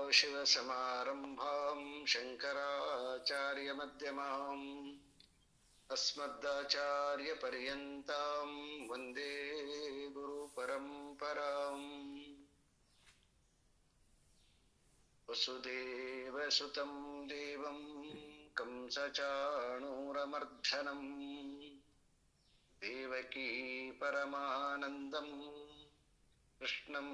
सदाशिवसमारम्भां शङ्कराचार्यमध्यमाम् अस्मदाचार्यपर्यन्तां वन्दे गुरुपरम्पराम्। वसुदेवसुतं देवं कंसचाणूरमर्दनं देवकी परमानन्दं कृष्णं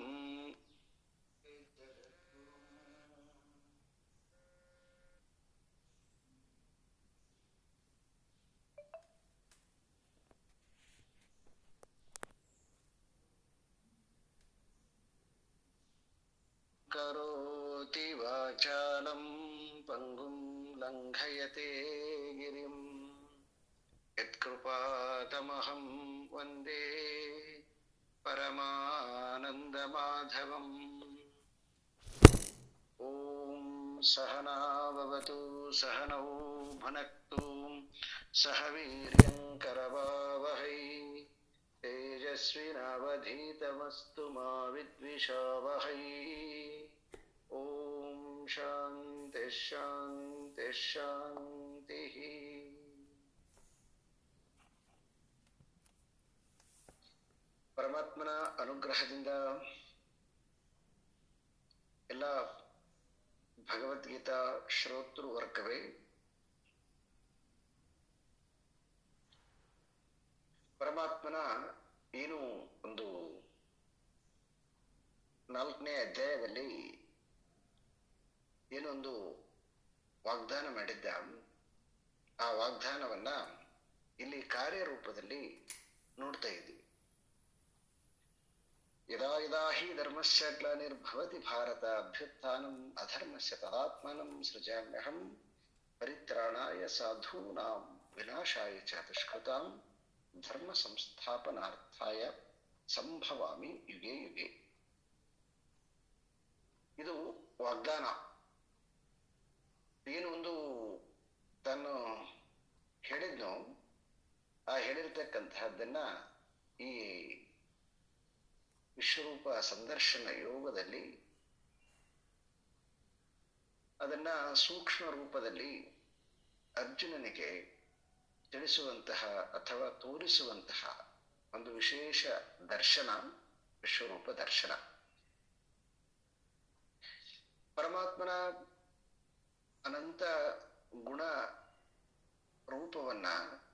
करोति वाचालं पङ्गुं लङ्घयते गिरिं यत्कृपातमहं वन्दे परमानन्दमाधवम्। ॐ सहना भवतु सहनौ भुनक्तु सह वीर्यं करवावहै तेजस्विनावधीतमस्तु मा विद्विषावहै। ॐ शान्ति शान्ति शान्तिः। ಪರಮಾತ್ಮನ ಅನುಗ್ರಹದಿಂದ ಎಲ್ಲ ಭಗವದ್ಗೀತಾ ಶ್ರೋತೃ ವರ್ಗವೇ ಪರಮಾತ್ಮನ ಏನು ಒಂದು 4ನೇ ಅಧ್ಯಾಯದಲ್ಲಿ ಏನೊಂದು ವಾಗ್ದಾನ ಮಾಡಿದ್ದ, ಆ ವಾಗ್ದಾನವನ್ನ ಇಲ್ಲಿ ಕಾರ್ಯರೂಪದಲ್ಲಿ ನೋಡ್ತಾ ಇದ್ದೀವಿ. ಯದಾ ಯದಾ ಹಿ ಧರ್ಮಸ್ಯ ಗ್ಲಾನಿರ್ಭವತಿ ಭಾರತ ಅಭ್ಯುತ್ಥಾನಂ ಅಧರ್ಮಸ್ಯ ತದಾತ್ಮಾನಂ ಸೃಜಾಮ್ಯಹಂ ಪರಿತ್ರಾಣಾಯ ಸಾಧೂನಾಂ ವಿನಾಶಾಯ ಚ ದುಷ್ಕೃತಾಂ ಧರ್ಮ ಸಂಸ್ಥಾಪನಾರ್ಥಾಯ ಸಂಭವಾಮಿ ಯುಗೆ ಯುಗೆ. ಇದು ವಾಗ್ದಾನ. ಏನು ಒಂದು ತಾನು ಹೇಳಿದ್ನೋ ಆ ಹೇಳಿರ್ತಕ್ಕಂತಹದ್ದನ್ನ ಈ ವಿಶ್ವರೂಪ ಸಂದರ್ಶನ ಯೋಗದಲ್ಲಿ ಅದನ್ನ ಸೂಕ್ಷ್ಮ ರೂಪದಲ್ಲಿ ಅರ್ಜುನನಿಗೆ ತಿಳಿಸುವಂತಹ ಅಥವಾ ತೋರಿಸುವಂತಹ ಒಂದು ವಿಶೇಷ ದರ್ಶನ ವಿಶ್ವರೂಪ ದರ್ಶನ. ಪರಮಾತ್ಮನ ಅನಂತ ಗುಣ ರೂಪವನ್ನ,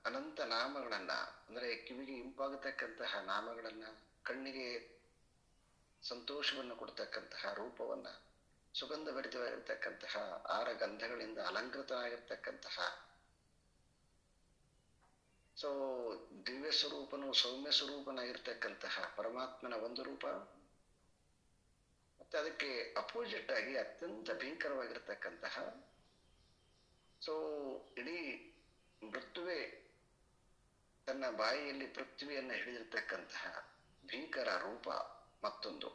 ಅನಂತ ನಾಮಗಳನ್ನ, ಅಂದ್ರೆ ಕಿವಿಗೆ ಇಂಪಾಗತಕ್ಕಂತಹ ನಾಮಗಳನ್ನ, ಕಣ್ಣಿಗೆ ಸಂತೋಷವನ್ನು ಕೊಡ್ತಕ್ಕಂತಹ ರೂಪವನ್ನ, ಸುಗಂಧ ಭರಿತವಾಗಿರ್ತಕ್ಕಂತಹ 6 ಗಂಧಗಳಿಂದ ಅಲಂಕೃತವಾಗಿರ್ತಕ್ಕಂತಹ ದಿವ್ಯ ಸ್ವರೂಪನು, ಸೌಮ್ಯ ಸ್ವರೂಪನಾಗಿರ್ತಕ್ಕಂತಹ ಪರಮಾತ್ಮನ ಒಂದು ರೂಪ, ಮತ್ತೆ ಅದಕ್ಕೆ ಅಪೋಸಿಟ್ ಆಗಿ ಅತ್ಯಂತ ಭೀಕರವಾಗಿರ್ತಕ್ಕಂತಹ ಇಡೀ ಮೃತ್ಯುವೆ ತನ್ನ ಬಾಯಿಯಲ್ಲಿ ಪೃಥ್ವಿಯನ್ನು ಹಿಡಿದಿರ್ತಕ್ಕಂತಹ ಭೀಕರ ರೂಪ ಮತ್ತೊಂದು.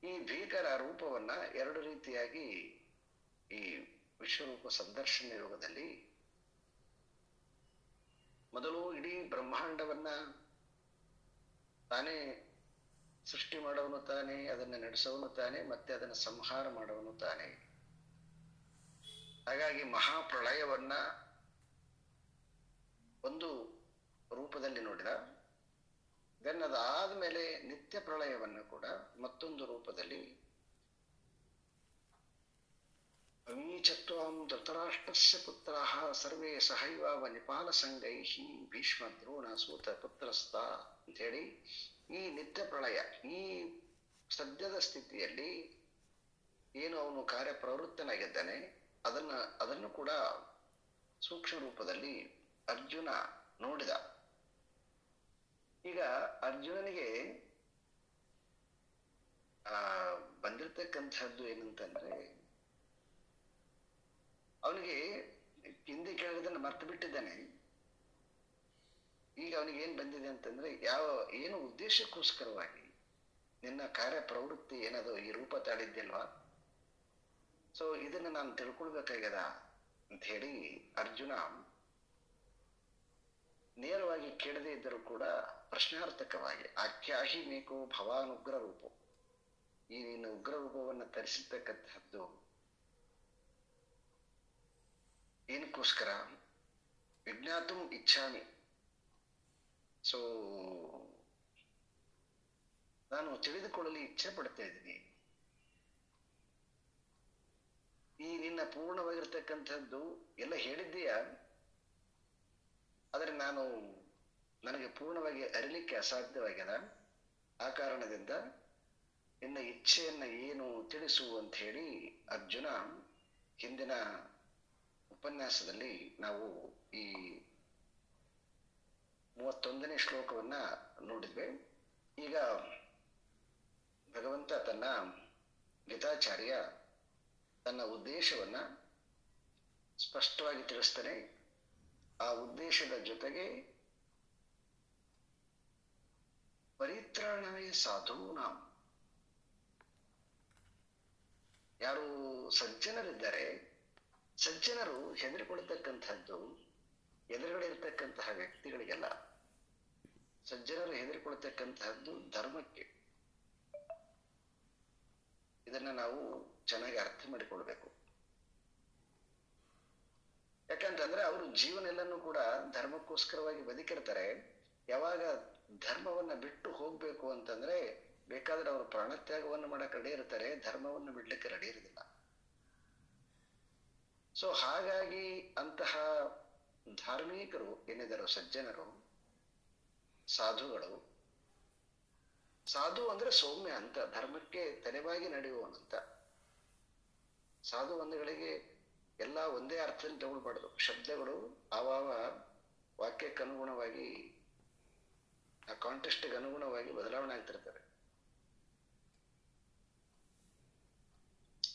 ಈ ಭೀಕರ ರೂಪವನ್ನ 2 ರೀತಿಯಾಗಿ ಈ ವಿಶ್ವರೂಪ ಸಂದರ್ಶನ ಯೋಗದಲ್ಲಿ, ಮೊದಲು ಇಡೀ ಬ್ರಹ್ಮಾಂಡವನ್ನ ತಾನೇ ಸೃಷ್ಟಿ ಮಾಡೋನು ತಾನೇ, ಅದನ್ನ ನಡೆಸೋನು ತಾನೇ, ಮತ್ತೆ ಅದನ್ನು ಸಂಹಾರ ಮಾಡೋನು ತಾನೇ. ಹಾಗಾಗಿ ಮಹಾಪ್ರಳಯವನ್ನ ಒಂದು ರೂಪದಲ್ಲಿ ನೋಡಿದ, ದೆನ್ ಅದಾದ್ಮೇಲೆ ನಿತ್ಯ ಪ್ರಳಯವನ್ನು ಕೂಡ ಮತ್ತೊಂದು ರೂಪದಲ್ಲಿ, ಅಮೀಚತ್ವಾಂ ಧೃತರಾಷ್ಟ್ರಸ್ಯ ಪುತ್ರಾಃ ಸರ್ವೇ ಸಹೈವ ನಿಪಾಲ ಸಂಗೈಃ ಭೀಷ್ಮ ದ್ರೋಣ ಸೂತ ಪುತ್ರಸ್ಥ ಅಂತ ಹೇಳಿ ಈ ನಿತ್ಯ ಪ್ರಳಯ, ಈ ಸದ್ಯದ ಸ್ಥಿತಿಯಲ್ಲಿ ಏನು ಅವನು ಕಾರ್ಯಪ್ರವೃತ್ತನಾಗಿದ್ದಾನೆ ಅದನ್ನು ಕೂಡ ಸೂಕ್ಷ್ಮ ರೂಪದಲ್ಲಿ ಅರ್ಜುನ ನೋಡಿದ. ಈಗ ಅರ್ಜುನನಿಗೆ ಬಂದಿರತಕ್ಕಂಥದ್ದು ಏನಂತಂದ್ರೆ, ಅವನಿಗೆ ಹಿಂದೆ ಕೇಳಿದನ್ನು ಮರ್ತು ಬಿಟ್ಟಿದ್ದಾನೆ. ಈಗ ಅವನಿಗೆ ಏನ್ ಬಂದಿದೆ ಅಂತಂದ್ರೆ, ಏನು ಉದ್ದೇಶಕ್ಕೋಸ್ಕರವಾಗಿ ನಿನ್ನ ಕಾರ್ಯಪ್ರವೃತ್ತಿ ಏನದು ಈ ರೂಪ ತಾಳಿದ್ಯಲ್ವಾ, ಇದನ್ನ ನಾನು ತಿಳ್ಕೊಳ್ಬೇಕಾಗ್ಯದ ಅಂತ ಹೇಳಿ ಅರ್ಜುನ ನೇರವಾಗಿ ಕೇಳದೇ ಇದ್ದರೂ ಕೂಡ ಪ್ರಶ್ನಾರ್ಥಕವಾಗಿ ಆಖ್ಯಾಹಿ ಮೇಕೋ ಭವಾನುಗ್ರ ರೂಪೋ, ಈ ನಿನ್ನ ಉಗ್ರ ರೂಪವನ್ನು ಧರಿಸಿರ್ತಕ್ಕಂತಹದ್ದು ಏನಕ್ಕೋಸ್ಕರ? ವಿಜ್ಞಾತುಂ ಇಚ್ಛಾಮಿ. ಸೊ ನಾನು ತಿಳಿದುಕೊಳ್ಳಲು ಇಚ್ಛೆ ಪಡ್ತಾ ಇದ್ದೀನಿ. ಈ ನಿನ್ನ ಪೂರ್ಣವಾಗಿರ್ತಕ್ಕಂಥದ್ದು ಎಲ್ಲ ಹೇಳಿದ್ದೀಯ, ಆದರೆ ನನಗೆ ಪೂರ್ಣವಾಗಿ ಅರಿಲಿಕ್ಕೆ ಅಸಾಧ್ಯವಾಗ್ಯದ. ಆ ಕಾರಣದಿಂದ ನಿನ್ನ ಇಚ್ಛೆಯನ್ನ ಏನು ತಿಳಿಸು ಅಂತ ಹೇಳಿ ಅರ್ಜುನ ಹಿಂದಿನ ಉಪನ್ಯಾಸದಲ್ಲಿ ನಾವು ಈ 31ನೇ ಶ್ಲೋಕವನ್ನ ನೋಡಿದ್ವಿ. ಈಗ ಭಗವಂತ ತನ್ನ ಗೀತಾಚಾರ್ಯ ತನ್ನ ಉದ್ದೇಶವನ್ನ ಸ್ಪಷ್ಟವಾಗಿ ತಿಳಿಸ್ತಾನೆ. ಆ ಉದ್ದೇಶದ ಜೊತೆಗೆ ಪರಿತ್ರಾಣಾಯ ಸಾಧೂನಾಂ, ಯಾರು ಸಜ್ಜನರಿದ್ದಾರೆ, ಸಜ್ಜನರು ಹೆದರಿಕೊಳ್ಳತಕ್ಕಂಥದ್ದು ಎದುರುಗಡೆ ಇರತಕ್ಕಂತಹ ವ್ಯಕ್ತಿಗಳಿಗೆಲ್ಲ. ಸಜ್ಜನರು ಹೆದರಿಕೊಳ್ಳತಕ್ಕಂತಹದ್ದು ಧರ್ಮಕ್ಕೆ. ಇದನ್ನ ನಾವು ಚೆನ್ನಾಗಿ ಅರ್ಥ ಮಾಡಿಕೊಳ್ಬೇಕು. ಯಾಕಂತಂದ್ರೆ ಅವರು ಜೀವನೆಲ್ಲನೂ ಕೂಡ ಧರ್ಮಕ್ಕೋಸ್ಕರವಾಗಿ ಬದುಕಿರ್ತಾರೆ. ಯಾವಾಗ ಧರ್ಮವನ್ನ ಬಿಟ್ಟು ಹೋಗ್ಬೇಕು ಅಂತಂದ್ರೆ ಬೇಕಾದ್ರೆ ಅವರು ಪ್ರಾಣತ್ಯಾಗವನ್ನು ಮಾಡಕ್ ರೆಡಿ ಇರ್ತಾರೆ, ಧರ್ಮವನ್ನು ಬಿಡ್ಲಿಕ್ಕೆ ರೆಡಿ ಇರೋದಿಲ್ಲ. ಸೊ ಹಾಗಾಗಿ ಅಂತಹ ಧಾರ್ಮಿಕರು ಏನಿದಾರೋ, ಸಜ್ಜನರು, ಸಾಧುಗಳು, ಸಾಧು ಅಂದ್ರೆ ಸೌಮ್ಯ ಅಂತ, ಧರ್ಮಕ್ಕೆ ತಲೆಬಾಗಿ ನಡೆಯುವವನಂತ. ಸಾಧು ಒಂದುಗಳಿಗೆ ಎಲ್ಲ ಒಂದೇ ಅರ್ಥದಲ್ಲಿ ತಗೊಳ್ಬಾರ್ದು. ಶಬ್ದಗಳು ಆವಾವ ವಾಕ್ಯಕ್ಕನುಗುಣವಾಗಿ, ಆ ಕಾಂಟೆಸ್ಟ್ಗೆ ಅನುಗುಣವಾಗಿ ಬದಲಾವಣೆ ಆಗ್ತಿರ್ತವೆ.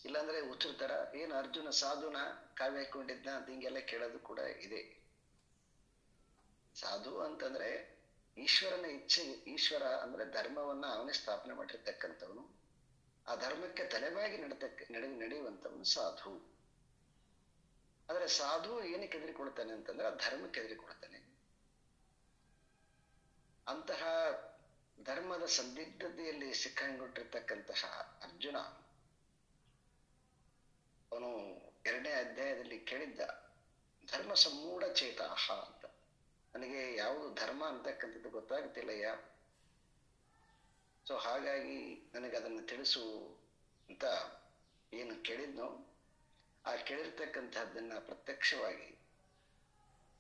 ಇಲ್ಲಾಂದ್ರೆ ಹುಚ್ಚಿರ್ತಾರ, ಏನು ಅರ್ಜುನ ಸಾಧುನ ಕಾವ್ಯ ಹಾಕೊಂಡಿದ್ನ ಅಂತ ಹಿಂಗೆಲ್ಲ ಕೇಳೋದು ಕೂಡ ಇದೆ. ಸಾಧು ಅಂತಂದ್ರೆ ಈಶ್ವರನ ಇಚ್ಛೆ, ಈಶ್ವರ ಅಂದ್ರೆ ಧರ್ಮವನ್ನ ಅವನೇ ಸ್ಥಾಪನೆ ಮಾಡಿರ್ತಕ್ಕಂಥವನು, ಆ ಧರ್ಮಕ್ಕೆ ತಲೆಬಾಗಿ ನಡೆಯುವಂಥವನು ಸಾಧು. ಆದ್ರೆ ಸಾಧು ಏನಕ್ಕೆ ಹೆದರಿಕೊಳ್ತಾನೆ ಅಂತಂದ್ರೆ ಆ ಧರ್ಮಕ್ಕೆ ಹೆದರಿಕೊಳ್ತಾನೆ. ಅಂತಹ ಧರ್ಮದ ಸಂದಿಗ್ಧತೆಯಲ್ಲಿ ಸಿಕ್ಕಂಗೊಟ್ಟಿರ್ತಕ್ಕಂತಹ ಅರ್ಜುನ, ಅವನು 2ನೇ ಅಧ್ಯಾಯದಲ್ಲಿ ಕೇಳಿದ್ದ ಧರ್ಮ ಸಮೂಢ ಚೇತಾಹ ಅಂತ. ನನಗೆ ಯಾವುದು ಧರ್ಮ ಅಂತಕ್ಕಂಥದ್ದು ಗೊತ್ತಾಗ್ತಿಲ್ಲಯ್ಯ, ಸೊ ಹಾಗಾಗಿ ನನಗೆ ಅದನ್ನು ತಿಳಿಸು ಅಂತ ಏನು ಕೇಳಿದ್ನೋ, ಆ ಕೇಳಿರ್ತಕ್ಕಂತಹದ್ದನ್ನ ಪ್ರತ್ಯಕ್ಷವಾಗಿ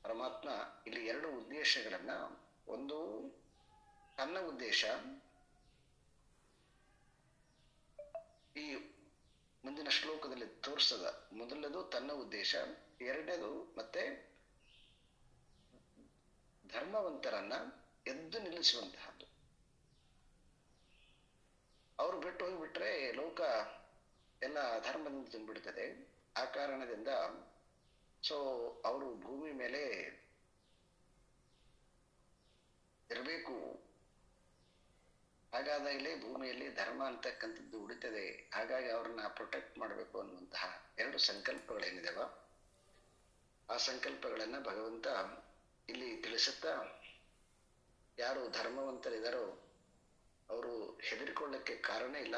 ಪರಮಾತ್ಮ ಇಲ್ಲಿ 2 ಉದ್ದೇಶಗಳನ್ನ, ಒಂದು ತನ್ನ ಉದ್ದೇಶ, ಈ ಮುಂದಿನ ಶ್ಲೋಕದಲ್ಲಿ ತೋರಿಸದ. ಮೊದಲನೇದು ತನ್ನ ಉದ್ದೇಶ, 2ನೇದು ಮತ್ತೆ ಧರ್ಮವಂತರನ್ನ ಎದ್ದು ನಿಲ್ಲಿಸುವಂತಹದ್ದು. ಅವರು ಬಿಟ್ಟು ಹೋಗಿಬಿಟ್ರೆ ಲೋಕ ಎಲ್ಲ ಧರ್ಮದಿಂದ ತುಂಬಿಡ್ತದೆ. ಆ ಕಾರಣದಿಂದ ಸೊ ಅವರು ಭೂಮಿ ಮೇಲೆ ಇರಬೇಕು. ಹಾಗಾದಾಗಲೇ ಭೂಮಿಯಲ್ಲಿ ಧರ್ಮ ಅಂತಕ್ಕಂಥದ್ದು ಉಳಿತದೆ. ಹಾಗಾಗಿ ಅವ್ರನ್ನ ಪ್ರೊಟೆಕ್ಟ್ ಮಾಡಬೇಕು ಅನ್ನುವಂತಹ 2 ಸಂಕಲ್ಪಗಳೇನಿದಾವ, ಆ ಸಂಕಲ್ಪಗಳನ್ನ ಭಗವಂತ ಇಲ್ಲಿ ತಿಳಿಸುತ್ತಾ, ಯಾರು ಧರ್ಮವಂತರಿದಾರೋ ಅವರು ಹೆದರಿಕೊಳ್ಳಕ್ಕೆ ಕಾರಣ ಇಲ್ಲ.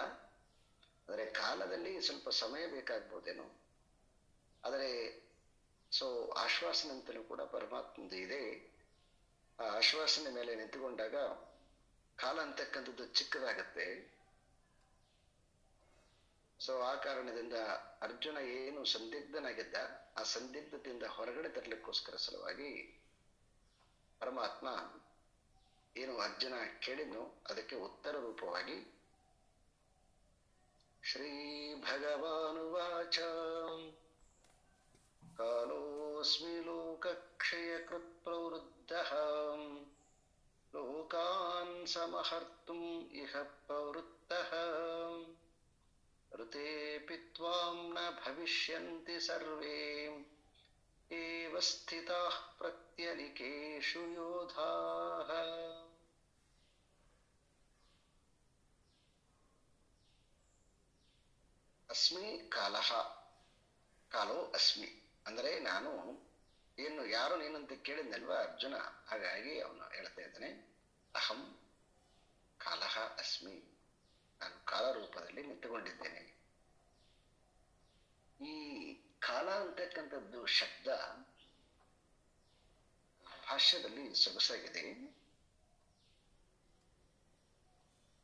ಆದರೆ ಕಾಲದಲ್ಲಿ ಸ್ವಲ್ಪ ಸಮಯ ಬೇಕಾಗ್ಬೋದೇನೋ, ಆದರೆ ಸೊ ಆಶ್ವಾಸನೆ ಅಂತಲೂ ಕೂಡ ಪರಮಾತ್ಮದು ಇದೆ. ಆ ಆಶ್ವಾಸನೆ ಮೇಲೆ ನಿಂತುಕೊಂಡಾಗ ಕಾಲ ಅಂತಕ್ಕಂಥದ್ದು ಚಿಕ್ಕದಾಗತ್ತೆ. ಸೊ ಆ ಕಾರಣದಿಂದ ಅರ್ಜುನ ಏನು ಸಂದಿಗ್ಧನಾಗಿದ್ದ, ಆ ಸಂದಿಗ್ಧತೆಯಿಂದ ಹೊರಗಡೆ ತರಲಿಕ್ಕೋಸ್ಕರ ಸಲುವಾಗಿ ಪರಮಾತ್ಮ ಏನು ಅರ್ಜುನ ಕೇಳಿದ್ನು ಅದಕ್ಕೆ ಉತ್ತರ ರೂಪವಾಗಿ ಶ್ರೀ ಭಗವಾನುವಾಚ ಕಾಲೋಸ್ಮಿ ಲೋಕಕ್ಷಯಕೃತ್ ಪ್ರವೃದ್ಧಃ ಲೋಕಾನ್ ಸಮಹರ್ತುಂ ಇಹ ಪ್ರವೃತ್ತಃ ಋತೇಪಿ ತ್ವಾಂ ನ ಭವಿಷ್ಯಂತಿ ಸರ್ವೇ ಏವ ಸ್ಥಿತಾಃ ಪ್ರತ್ಯನಿಕೇಷು ಯೋಧಾಃ. ಅಸ್ಮಿ ಕಾಲಃ, ಕಾಲೋ ಅಸ್ಮಿ ಅಂದ್ರೆ ನಾನು ಏನು, ಯಾರು ನೀನಂತ ಕೇಳಿದ್ನಲ್ವಾ ಅರ್ಜುನ, ಹಾಗಾಗಿ ಅವನು ಹೇಳ್ತಾ ಇದ್ದಾನೆ ಅಹಂ ಕಾಲಃ ಅಸ್ಮಿ, ನಾನು ಕಾಲ ರೂಪದಲ್ಲಿ ನಿಂತುಕೊಂಡಿದ್ದೇನೆ. ಈ ಕಾಲ ಅಂತಕ್ಕಂಥದ್ದು ಶಬ್ದ ಭಾಷ್ಯದಲ್ಲಿ ಸೊಗಸಾಗಿದೆ.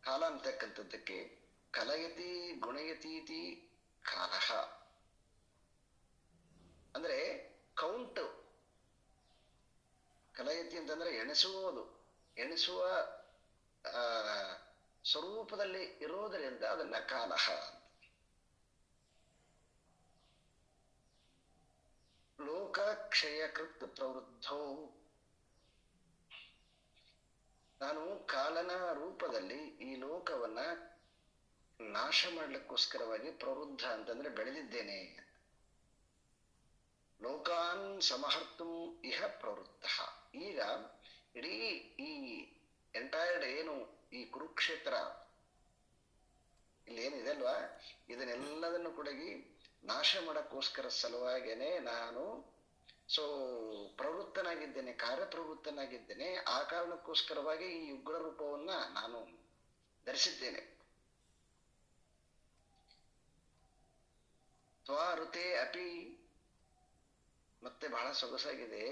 ಕಾಲ ಅಂತಕ್ಕಂಥದ್ದಕ್ಕೆ ಕಲಯತಿ ಗುಣಯತೀತಿ ಕಾಲಃ ಅಂದ್ರೆ ಕೌಂಟ್. ಕಲಯತಿ ಅಂತಂದ್ರೆ ಎಣಿಸುವುದು, ಎಣಿಸುವ ಸ್ವರೂಪದಲ್ಲಿ ಇರೋದರಿಂದ ಅದನ್ನ ಕಾಲಃ. ಲೋಕ ಕ್ಷಯಕೃತ್ ಪ್ರವೃದ್ಧೋ, ನಾನು ಕಾಲನ ರೂಪದಲ್ಲಿ ಈ ಲೋಕವನ್ನ ನಾಶ ಮಾಡ್ಲಿಕ್ಕೋಸ್ಕರವಾಗಿ ಪ್ರವೃದ್ಧ ಅಂತಂದ್ರೆ ಬೆಳೆದಿದ್ದೇನೆ. ಲೋಕಾನ್ ಸಮಹರ್ತುಂ ಇಹ ಪ್ರವೃತ್ತ. ಈಗ ಇಡೀ ಈ ಎಂಟೈರ್ಡ್ ಏನು ಈ ಕುರುಕ್ಷೇತ್ರ ಇಲ್ಲಿ ಏನಿದೆ ಅಲ್ವಾ, ಇದನ್ನೆಲ್ಲದನ್ನು ಕೂಡ ನಾಶ ಮಾಡಕ್ಕೋಸ್ಕರ ಸಲುವಾಗೇನೆ ನಾನು ಪ್ರವೃತ್ತನಾಗಿದ್ದೇನೆ, ಕಾರ್ಯಪ್ರವೃತ್ತನಾಗಿದ್ದೇನೆ. ಆ ಕಾರಣಕ್ಕೋಸ್ಕರವಾಗಿ ಈ ಉಗ್ರ ರೂಪವನ್ನ ನಾನು ಧರಿಸಿದ್ದೇನೆ. ತ್ವಾ ಋತೆ ಅಪಿ, ಮತ್ತೆ ಬಹಳ ಸೊಗಸಾಗಿದೆ.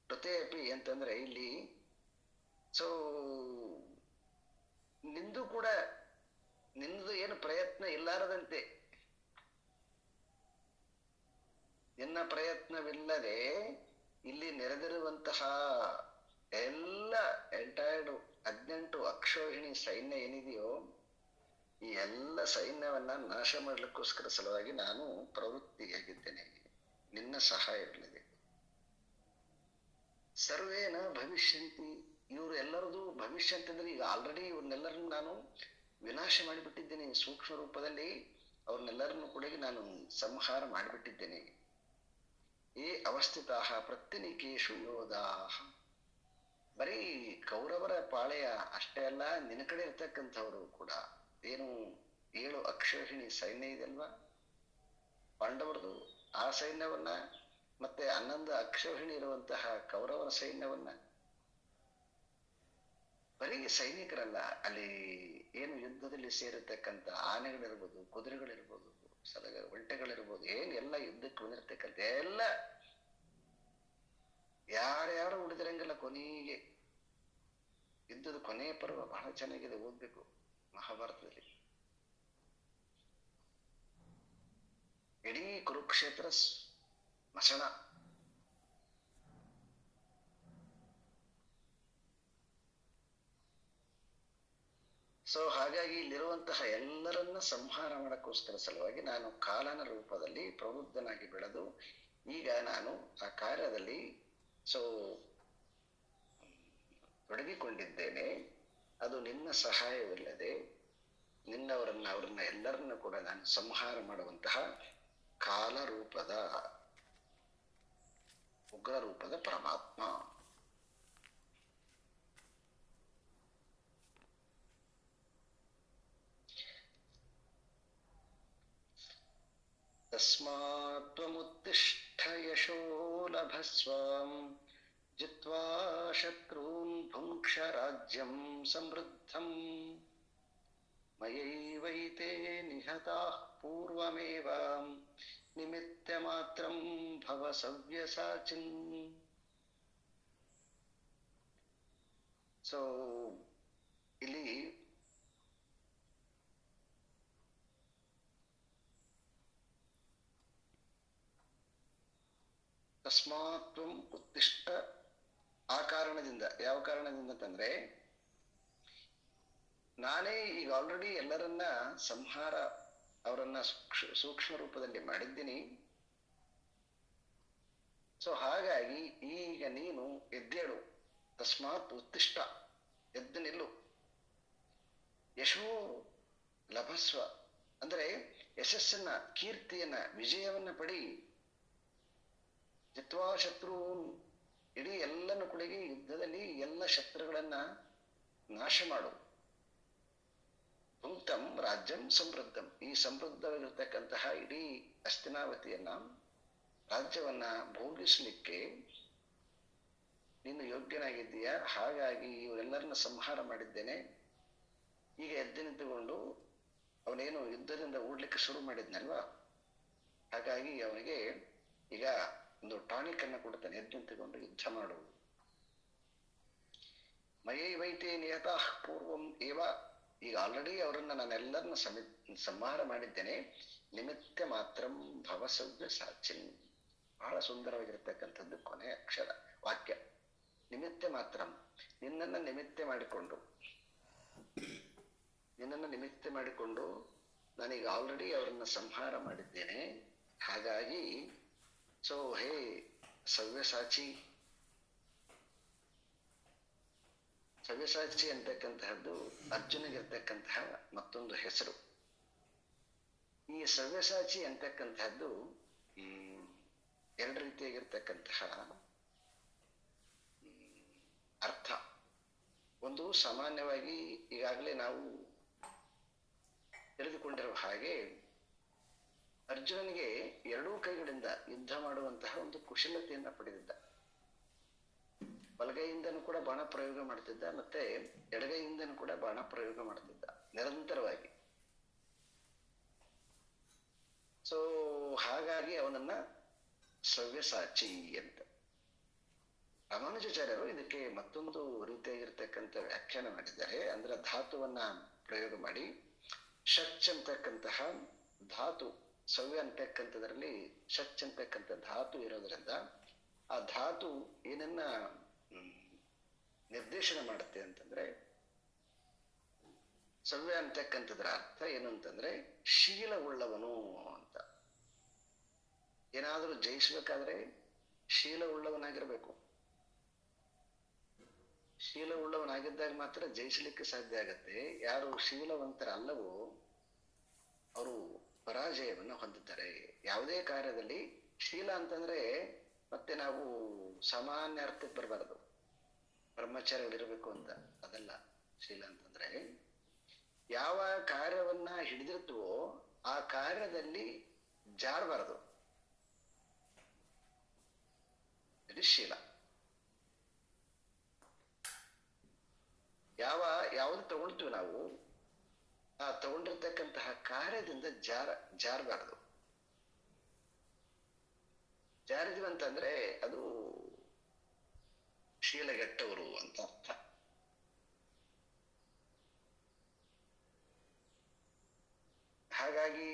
ಋತೆ ಅಪಿ ಅಂತಂದ್ರೆ ಇಲ್ಲಿ ನಿಂದು ಕೂಡ ನಿಂದು ಏನು ಪ್ರಯತ್ನ ಇಲ್ಲಾರದಂತೆ, ನಿನ್ನ ಪ್ರಯತ್ನವಿಲ್ಲದೆ ಇಲ್ಲಿ ನೆರೆದಿರುವಂತಹ ಎಲ್ಲ ಎಂಟೈರ್ಡ್ 18 ಅಕ್ಷೋಹಿಣಿ ಸೈನ್ಯ ಏನಿದೆಯೋ ಈ ಎಲ್ಲ ಸೈನ್ಯವನ್ನ ನಾಶ ಮಾಡ್ಲಿಕ್ಕೋಸ್ಕರ ಸಲುವಾಗಿ ನಾನು ಪ್ರವೃತ್ತಿಯಾಗಿದ್ದೇನೆ. ನಿನ್ನ ಸಹಾಯವಿಲ್ಲದೆ ಸರ್ವೇನ ಭವಿಷ್ಯಂತಿ, ಇವರು ಎಲ್ಲರದು ಭವಿಷ್ಯ ಅಂತಂದ್ರೆ ಈಗ ಆಲ್ರೆಡಿ ಇವ್ರನ್ನೆಲ್ಲರನ್ನು ನಾನು ವಿನಾಶ ಮಾಡಿಬಿಟ್ಟಿದ್ದೇನೆ. ಸೂಕ್ಷ್ಮ ರೂಪದಲ್ಲಿ ಅವ್ರನ್ನೆಲ್ಲರನ್ನು ಕೂಡ ನಾನು ಸಂಹಾರ ಮಾಡಿಬಿಟ್ಟಿದ್ದೇನೆ. ಏ ಅವಸ್ಥಿತಾಹ ಪ್ರತ್ಯನಿಕೇಶು ಯೋಧಾಹ, ಬರೀ ಕೌರವರ ಪಾಳೆಯ ಅಷ್ಟೇ ಅಲ್ಲ, ನಿನ್ನ ಕಡೆ ಇರ್ತಕ್ಕಂಥವರು ಕೂಡ ಏನು 7 ಅಕ್ಷೋಹಿಣಿ ಸೈನ್ಯ ಇದೆಲ್ವಾ ಪಾಂಡವರದು, ಆ ಸೈನ್ಯವನ್ನ ಮತ್ತೆ 11 ಅಕ್ಷೋಹಿಣಿ ಇರುವಂತಹ ಕೌರವರ ಸೈನ್ಯವನ್ನ, ಬರೀ ಸೈನಿಕರಲ್ಲ, ಅಲ್ಲಿ ಏನು ಯುದ್ಧದಲ್ಲಿ ಸೇರಿರ್ತಕ್ಕಂಥ ಆನೆಗಳಿರ್ಬೋದು, ಕುದುರೆಗಳಿರ್ಬೋದು, ಒಂಟೆಗಳಿರ್ಬೋದು, ಏನ್ ಎಲ್ಲ ಯುದ್ಧಕ್ಕೆ ಬಂದಿರ್ತಕ್ಕಂಥ ಎಲ್ಲ ಯಾರ್ಯಾರು ಉಳಿದಿರಂಗಿಲ್ಲ. ಕೊನೆಗೆ ಯುದ್ಧದ ಕೊನೆಯ ಪರ್ವ ಬಹಳ ಚೆನ್ನಾಗಿದೆ, ಓದ್ಬೇಕು ಮಹಾಭಾರತದಲ್ಲಿ. ಇಡೀ ಕುರುಕ್ಷೇತ್ರ ಮಸಣ. ಹಾಗಾಗಿ ಇಲ್ಲಿರುವಂತಹ ಎಲ್ಲರನ್ನ ಸಂಹಾರ ಮಾಡಕ್ಕೋಸ್ಕರ ಸಲುವಾಗಿ ನಾನು ಕಾಲನ ರೂಪದಲ್ಲಿ ಪ್ರವೃದ್ಧನಾಗಿ ಬೆಳೆದು ಈಗ ನಾನು ಆ ಕಾರ್ಯದಲ್ಲಿ ತೊಡಗಿಕೊಂಡಿದ್ದೇನೆ. ಅದು ನಿನ್ನ ಸಹಾಯವಿಲ್ಲದೆ ಅವ್ರನ್ನ ಎಲ್ಲರನ್ನ ಕೂಡ ನಾನು ಸಂಹಾರ ಮಾಡುವಂತಹ ಕಾಲ ರೂಪದ ಉಗ್ರ ರೂಪದ ಪರಮಾತ್ಮ. ತಸ್ಮಾತ್ ತ್ವಮುತ್ತಿಷ್ಠ ಯಶೋ ಲಭಸ್ವಂ ಜಿತ್ವಾ ಶತ್ರೂನ್ ಭುಂಕ್ಷ ರಾಜ್ಯಂ ಸಮೃದ್ಧಂ ಮಯೈವೈತೆ ನಿಹತಾಃ ಪೂರ್ವಮೇವ ನಿಮಿತ್ತ ಮಾತ್ರಂ ಭವ ಸವ್ಯಸಾಚಿನ್. ಇಲ್ಲಿ ತಸ್ಮಾತ್ ಉತ್ತಿಷ್ಠ, ಆ ಕಾರಣದಿಂದ, ಯಾವ ಕಾರಣದಿಂದ ಅಂತಂದ್ರೆ ನಾನೇ ಈಗ ಆಲ್ರೆಡಿ ಎಲ್ಲರನ್ನ ಸಂಹಾರ ಅವರನ್ನ ಸೂಕ್ಷ್ಮ ರೂಪದಲ್ಲಿ ಮಾಡಿದ್ದೀನಿ. ಹಾಗಾಗಿ ಈಗ ನೀನು ಎದ್ದೇಳು. ತಸ್ಮಾತ್ ಉತ್ತಿಷ್ಠ, ಎದ್ದು ನಿಲ್ಲು. ಯಶೋ ಲಭಸ್ವ ಅಂದ್ರೆ ಯಶಸ್ಸನ್ನ, ಕೀರ್ತಿಯನ್ನ, ವಿಜಯವನ್ನ ಪಡಿ. ಜಿತ್ವಾ ಶತ್ರು, ಇಡೀ ಎಲ್ಲನ್ನು ಕೂಡ ಯುದ್ಧದಲ್ಲಿ ಎಲ್ಲ ಶತ್ರುಗಳನ್ನ ನಾಶ ಮಾಡು. ಭುಂಕ್ತಂ ರಾಜ್ಯಂ ಸಮೃದ್ಧಂ, ಈ ಸಮೃದ್ಧವಾಗಿರ್ತಕ್ಕಂತಹ ಇಡೀ ಹಸ್ತಿನಾವತಿಯನ್ನ, ರಾಜ್ಯವನ್ನ ಭೋಗಿಸ್ಲಿಕ್ಕೆ ನೀನು ಯೋಗ್ಯನಾಗಿದ್ದೀಯ. ಹಾಗಾಗಿ ಇವರೆಲ್ಲರನ್ನ ಸಂಹಾರ ಮಾಡಿದ್ದೇನೆ. ಈಗ ಎದ್ದು ನಿಂತುಕೊಂಡು ಅವನೇನು ಯುದ್ಧದಿಂದ ಓಡ್ಲಿಕ್ಕೆ ಶುರು ಮಾಡಿದ್ನಲ್ವಾ, ಹಾಗಾಗಿ ಅವನಿಗೆ ಈಗ ಒಂದು ಟಾನಿಕ್ ಅನ್ನ ಕೊಡ್ತಾನೆ, ಎದ್ದು ನಿಂತುಕೊಂಡು ಯುದ್ಧ ಮಾಡು. ಮಯೈವೈತೆ ನಿಯತಃ ಪೂರ್ವಂ ಏವ, ಈಗ ಆಲ್ರೆಡಿ ಅವರನ್ನ ನಾನೆಲ್ಲರನ್ನ ಸಂಹಾರ ಮಾಡಿದ್ದೇನೆ. ನಿಮಿತ್ತ ಮಾತ್ರಂ ಭವಸವ್ಯ ಸಾಚಿನ್, ಬಹಳ ಸುಂದರವಾಗಿರ್ತಕ್ಕಂಥದ್ದು ಕೊನೆ ಅಕ್ಷರ ವಾಕ್ಯ. ನಿಮಿತ್ತ ಮಾತ್ರಂ, ನಿನ್ನನ್ನು ನಿಮಿತ್ತ ಮಾಡಿಕೊಂಡು ನಾನೀಗ ಆಲ್ರೆಡಿ ಅವರನ್ನ ಸಂಹಾರ ಮಾಡಿದ್ದೇನೆ. ಹಾಗಾಗಿ ಸೊ ಹೇ ಸವ್ಯಸಾಚಿ ಅಂತಕ್ಕಂತಹದ್ದು ಅರ್ಜುನಿಗಿರ್ತಕ್ಕಂತಹ ಮತ್ತೊಂದು ಹೆಸರು. ಈ ಸವ್ಯಸಾಚಿ ಅಂತಕ್ಕಂತಹದ್ದು ಎರಡು ರೀತಿಯಾಗಿರ್ತಕ್ಕಂತಹ ಅರ್ಥ. ಒಂದು ಸಾಮಾನ್ಯವಾಗಿ ಈಗಾಗಲೇ ನಾವು ತಿಳಿದುಕೊಂಡಿರುವ ಹಾಗೆ ಅರ್ಜುನನಿಗೆ ಎರಡೂ ಕೈಗಳಿಂದ ಯುದ್ಧ ಮಾಡುವಂತಹ ಒಂದು ಕುಶಲತೆಯನ್ನ ಪಡೆದಿದ್ದ. ಬಲಗೈಯಿಂದನೂ ಕೂಡ ಬಾಣ ಪ್ರಯೋಗ ಮಾಡ್ತಿದ್ದ, ಮತ್ತೆ ಎಡಗೈಯಿಂದನೂ ಕೂಡ ಬಾಣ ಪ್ರಯೋಗ ಮಾಡ್ತಿದ್ದ ನಿರಂತರವಾಗಿ. ಸೊ ಹಾಗಾಗಿ ಅವನನ್ನ ಸವ್ಯಸಾಚಿ ಅಂತ. ರಾಮಾನುಜಾಚಾರ್ಯರು ಇದಕ್ಕೆ ಮತ್ತೊಂದು ರೀತಿಯಾಗಿರ್ತಕ್ಕಂಥ ವ್ಯಾಖ್ಯಾನ ಮಾಡಿದ್ದಾರೆ. ಅಂದ್ರೆ ಧಾತುವನ್ನ ಪ್ರಯೋಗ ಮಾಡಿ ಶಚ್ ಅಂತಕ್ಕಂತಹ ಧಾತು, ಸವ್ಯ ಅಂತಕ್ಕಂಥದ್ರಲ್ಲಿ ಶಚ್ ಅಂತಕ್ಕಂಥ ಧಾತು ಇರೋದ್ರಿಂದ ಆ ಧಾತು ಏನನ್ನ ನಿರ್ದೇಶನ ಮಾಡುತ್ತೆ ಅಂತಂದ್ರೆ, ಸವ್ಯ ಅಂತಕ್ಕಂಥದ್ರ ಅರ್ಥ ಏನು ಅಂತಂದ್ರೆ ಶೀಲವುಳ್ಳವನು ಅಂತ. ಏನಾದ್ರೂ ಜಯಿಸ್ಬೇಕಾದ್ರೆ ಶೀಲವುಳ್ಳವನಾಗಿರ್ಬೇಕು. ಶೀಲವುಳ್ಳವನಾಗಿದ್ದಾಗ ಮಾತ್ರ ಜಯಿಸಲಿಕ್ಕೆ ಸಾಧ್ಯ ಆಗತ್ತೆ. ಯಾರು ಶೀಲವಂತರಲ್ಲವೋ ಅವರು ಪರಾಜಯವನ್ನ ಹೊಂದುತ್ತಾರೆ ಯಾವುದೇ ಕಾರ್ಯದಲ್ಲಿ. ಶೀಲ ಅಂತಂದ್ರೆ ಮತ್ತೆ ನಾವು ಸಾಮಾನ್ಯ ಅರ್ಥಕ್ಕೆ ಬರಬಾರದು, ಬ್ರಹ್ಮಚಾರಿಗಳಿರ್ಬೇಕು ಅಂತ ಅದಲ್ಲ. ಶೀಲ ಅಂತಂದ್ರೆ ಯಾವ ಕಾರ್ಯವನ್ನ ಹಿಡಿದಿರ್ತವೋ ಆ ಕಾರ್ಯದಲ್ಲಿ ಜಾರಬಾರದು, ಇದು ಶೀಲ. ಯಾವ್ದು ತಗೊಳ್ತೀವಿ ನಾವು, ಆ ತಗೊಂಡಿರ್ತಕ್ಕಂತಹ ಕಾರ್ಯದಿಂದ ಜಾರಬಾರದು. ಜಾರಿದ್ವಿ ಅಂತಂದ್ರೆ ಅದು ಶೀಲಗೆಟ್ಟವರು ಅಂತ ಅರ್ಥ. ಹಾಗಾಗಿ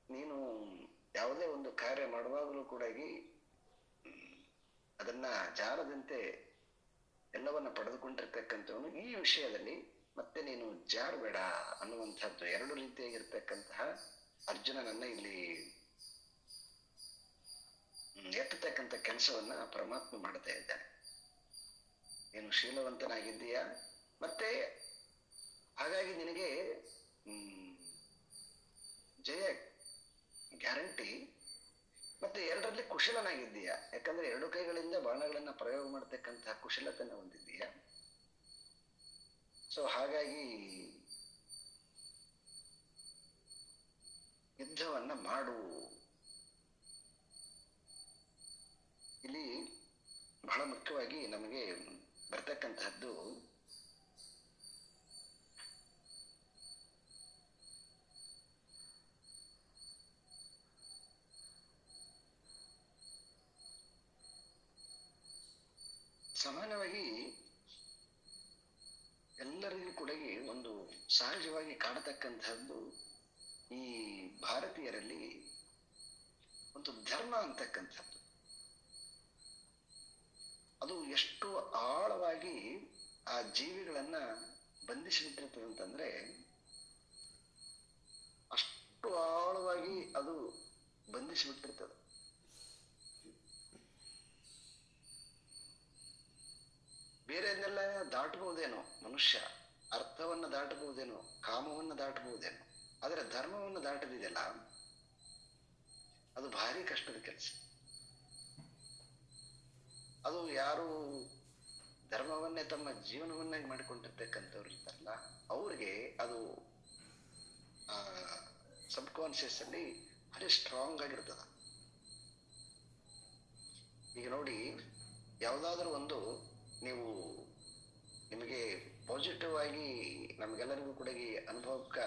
ನೀನು ಯಾವುದೇ ಒಂದು ಕಾರ್ಯ ಮಾಡುವಾಗಲೂ ಕೂಡ ಅದನ್ನ ಜಾರದಂತೆ ಎಲ್ಲವನ್ನ ಪಡೆದುಕೊಂಡಿರ್ತಕ್ಕಂಥವನು. ಈ ವಿಷಯದಲ್ಲಿ ಮತ್ತೆ ನೀನು ಜಾರಬೇಡ ಅನ್ನುವಂಥದ್ದು ಎರಡು ರೀತಿಯಾಗಿರ್ತಕ್ಕಂತಹ ಅರ್ಜುನನನ್ನ ಇಲ್ಲಿ ಎತ್ತತಕ್ಕಂಥ ಕೆಲಸವನ್ನ ಪರಮಾತ್ಮ ಮಾಡ್ತಾ ಇದ್ದಾನೆ. ನೀನು ಶೀಲವಂತನಾಗಿದ್ದೀಯಾ, ಮತ್ತೆ ಹಾಗಾಗಿ ನಿನಗೆ ಜಯ ಗ್ಯಾರಂಟಿ. ಮತ್ತೆ ಎರಡರಲ್ಲಿ ಕುಶಲನಾಗಿದ್ದೀಯ, ಯಾಕಂದ್ರೆ ಎರಡು ಕೈಗಳಿಂದ ಬಾಣಗಳನ್ನ ಪ್ರಯೋಗ ಮಾಡ್ತಕ್ಕಂತಹ ಕುಶಲತೆಯನ್ನು ಹೊಂದಿದ್ದೀಯ. ಸೊ ಹಾಗಾಗಿ ಯುದ್ಧವನ್ನ ಮಾಡು. ಇಲ್ಲಿ ಬಹಳ ಮುಖ್ಯವಾಗಿ ನಮಗೆ ಬರ್ತಕ್ಕಂತಹದ್ದು ಸಾಮಾನ್ಯವಾಗಿ ಎಲ್ಲರಿಗೂ ಕೂಡ ಒಂದು ಸಹಜವಾಗಿ ಕಾಣತಕ್ಕಂತಹದ್ದು ಈ ಭಾರತೀಯರಲ್ಲಿ ಒಂದು ಧರ್ಮ ಅಂತಕ್ಕಂಥದ್ದು. ಅದು ಎಷ್ಟು ಆಳವಾಗಿ ಆ ಜೀವಿಗಳನ್ನ ಬಂಧಿಸಿಬಿಟ್ಟಿರ್ತದೆ ಅಂತಂದ್ರೆ ಅಷ್ಟು ಆಳವಾಗಿ ಅದು ಬಂಧಿಸಿಬಿಟ್ಟಿರ್ತದೆ. ಬೇರೆಯನ್ನೆಲ್ಲ ದಾಟಬಹುದೇನೋ ಮನುಷ್ಯ, ಅರ್ಥವನ್ನ ದಾಟಬಹುದೇನೋ, ಕಾಮವನ್ನ ದಾಟಬಹುದೇನೋ, ಆದರೆ ಧರ್ಮವನ್ನು ದಾಟದಿದೆಯಲ್ಲ ಅದು ಭಾರಿ ಕಷ್ಟದ ಕೆಲಸ. ಅದು ಯಾರು ಧರ್ಮವನ್ನೇ ತಮ್ಮ ಜೀವನವನ್ನಾಗಿ ಮಾಡಿಕೊಂಡಿರ್ತಕ್ಕಂಥವ್ರು ಇರ್ತಾರಲ್ಲ ಅವ್ರಿಗೆ ಅದು ಸಬ್ ಕಾನ್ಶಿಯಸ್ ಅಲ್ಲಿ ಭಾರಿ ಸ್ಟ್ರಾಂಗ್ ಆಗಿರ್ತದ. ಈಗ ನೋಡಿ, ಯಾವುದಾದ್ರೂ ಒಂದು ನೀವು ನಿಮಗೆ ಪಾಸಿಟಿವ್ ಆಗಿ ನಮ್ಗೆಲ್ಲರಿಗೂ ಕೂಡ ಈ ಅನುಭವಕ್ಕ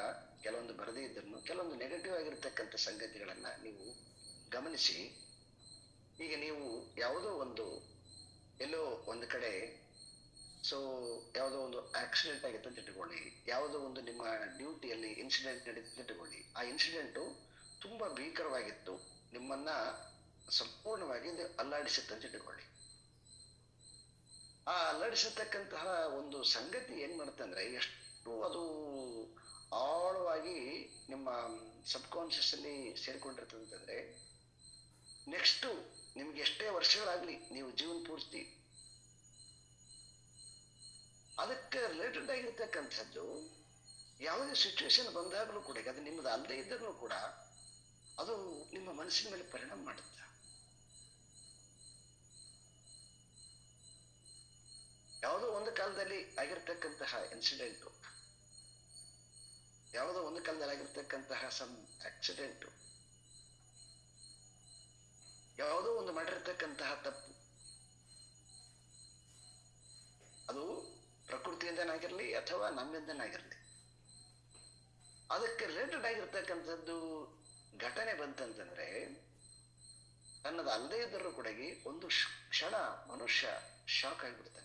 ಕೆಲವೊಂದು ಬರದೇ ಇದ್ರು ಕೆಲವೊಂದು ನೆಗೆಟಿವ್ ಆಗಿರ್ತಕ್ಕಂಥ ಸಂಗತಿಗಳನ್ನ ನೀವು ಗಮನಿಸಿ. ಈಗ ನೀವು ಯಾವುದೋ ಒಂದು ಎಲ್ಲೋ ಒಂದು ಕಡೆ ಸೊ ಯಾವುದೋ ಒಂದು ಆಕ್ಸಿಡೆಂಟ್ ಆಗಿತ್ತು ಅಂತ ಇಟ್ಟುಕೊಳ್ಳಿ, ಯಾವುದೋ ಒಂದು ನಿಮ್ಮ ಡ್ಯೂಟಿಯಲ್ಲಿ ಇನ್ಸಿಡೆಂಟ್ ನಡೀತು ಇಟ್ಟುಕೊಳ್ಳಿ. ಆ ಇನ್ಸಿಡೆಂಟು ತುಂಬಾ ಭೀಕರವಾಗಿತ್ತು, ನಿಮ್ಮನ್ನ ಸಂಪೂರ್ಣವಾಗಿ ಅಲ್ಲಾಡಿಸುತ್ತೆ ಅಂತ ಇಟ್ಟುಕೊಳ್ಳಿ. ಆ ಅಲ್ಲಾಡಿಸತಕ್ಕಂತಹ ಒಂದು ಸಂಗತಿ ಏನ್ ಮಾಡುತ್ತಂದ್ರೆ ಎಷ್ಟು ಅದು ಆಳವಾಗಿ ನಿಮ್ಮ ಸಬ್ ಕಾನ್ಶಿಯಸ್ ಅಲ್ಲಿ ಸೇರ್ಕೊಂಡಿರ್ತದೆ ಅಂತಂದ್ರೆ, ನೆಕ್ಸ್ಟ್ ನಿಮ್ಗೆ ಎಷ್ಟೇ ವರ್ಷಗಳಾಗ್ಲಿ ನೀವು ಜೀವನ ಪೂರ್ತಿ ಅದಕ್ಕೆ ರಿಲೇಟೆಡ್ ಆಗಿರ್ತಕ್ಕಂಥದ್ದು ಯಾವುದೇ ಸಿಚುವೇಶನ್ ಬಂದಾಗಲೂ ಕೂಡ ಅದು ನಿಮ್ಮದು ಅಲ್ಲದೆ ಇದ್ದರೂ ಕೂಡ ಅದು ನಿಮ್ಮ ಮನಸ್ಸಿನ ಮೇಲೆ ಪರಿಣಾಮ ಮಾಡುತ್ತೆ. ಯಾವುದೋ ಒಂದು ಕಾಲದಲ್ಲಿ ಆಗಿರ್ತಕ್ಕಂತಹ ಇನ್ಸಿಡೆಂಟು, ಯಾವುದೋ ಒಂದು ಕಾಲದಲ್ಲಿ ಆಗಿರ್ತಕ್ಕಂತಹ ಸಮ್ ಆಕ್ಸಿಡೆಂಟು, ಯಾವುದೋ ಒಂದು ಮಾಡಿರ್ತಕ್ಕಂತಹ ತಪ್ಪು, ಅದು ಪ್ರಕೃತಿಯಿಂದನಾಗಿರ್ಲಿ ಅಥವಾ ನಮ್ಮಿಂದನಾಗಿರ್ಲಿ, ಅದಕ್ಕೆ ರಿಲೇಟೆಡ್ ಆಗಿರ್ತಕ್ಕಂಥದ್ದು ಘಟನೆ ಬಂತಂತಂದ್ರೆ ತನ್ನದು ಅಲ್ಲದೆ ಇದ್ದರೂ ಕೂಡ ಒಂದು ಕ್ಷಣ ಮನುಷ್ಯ ಶಾಕ್ ಆಗಿಬಿಡ್ತಾನೆ.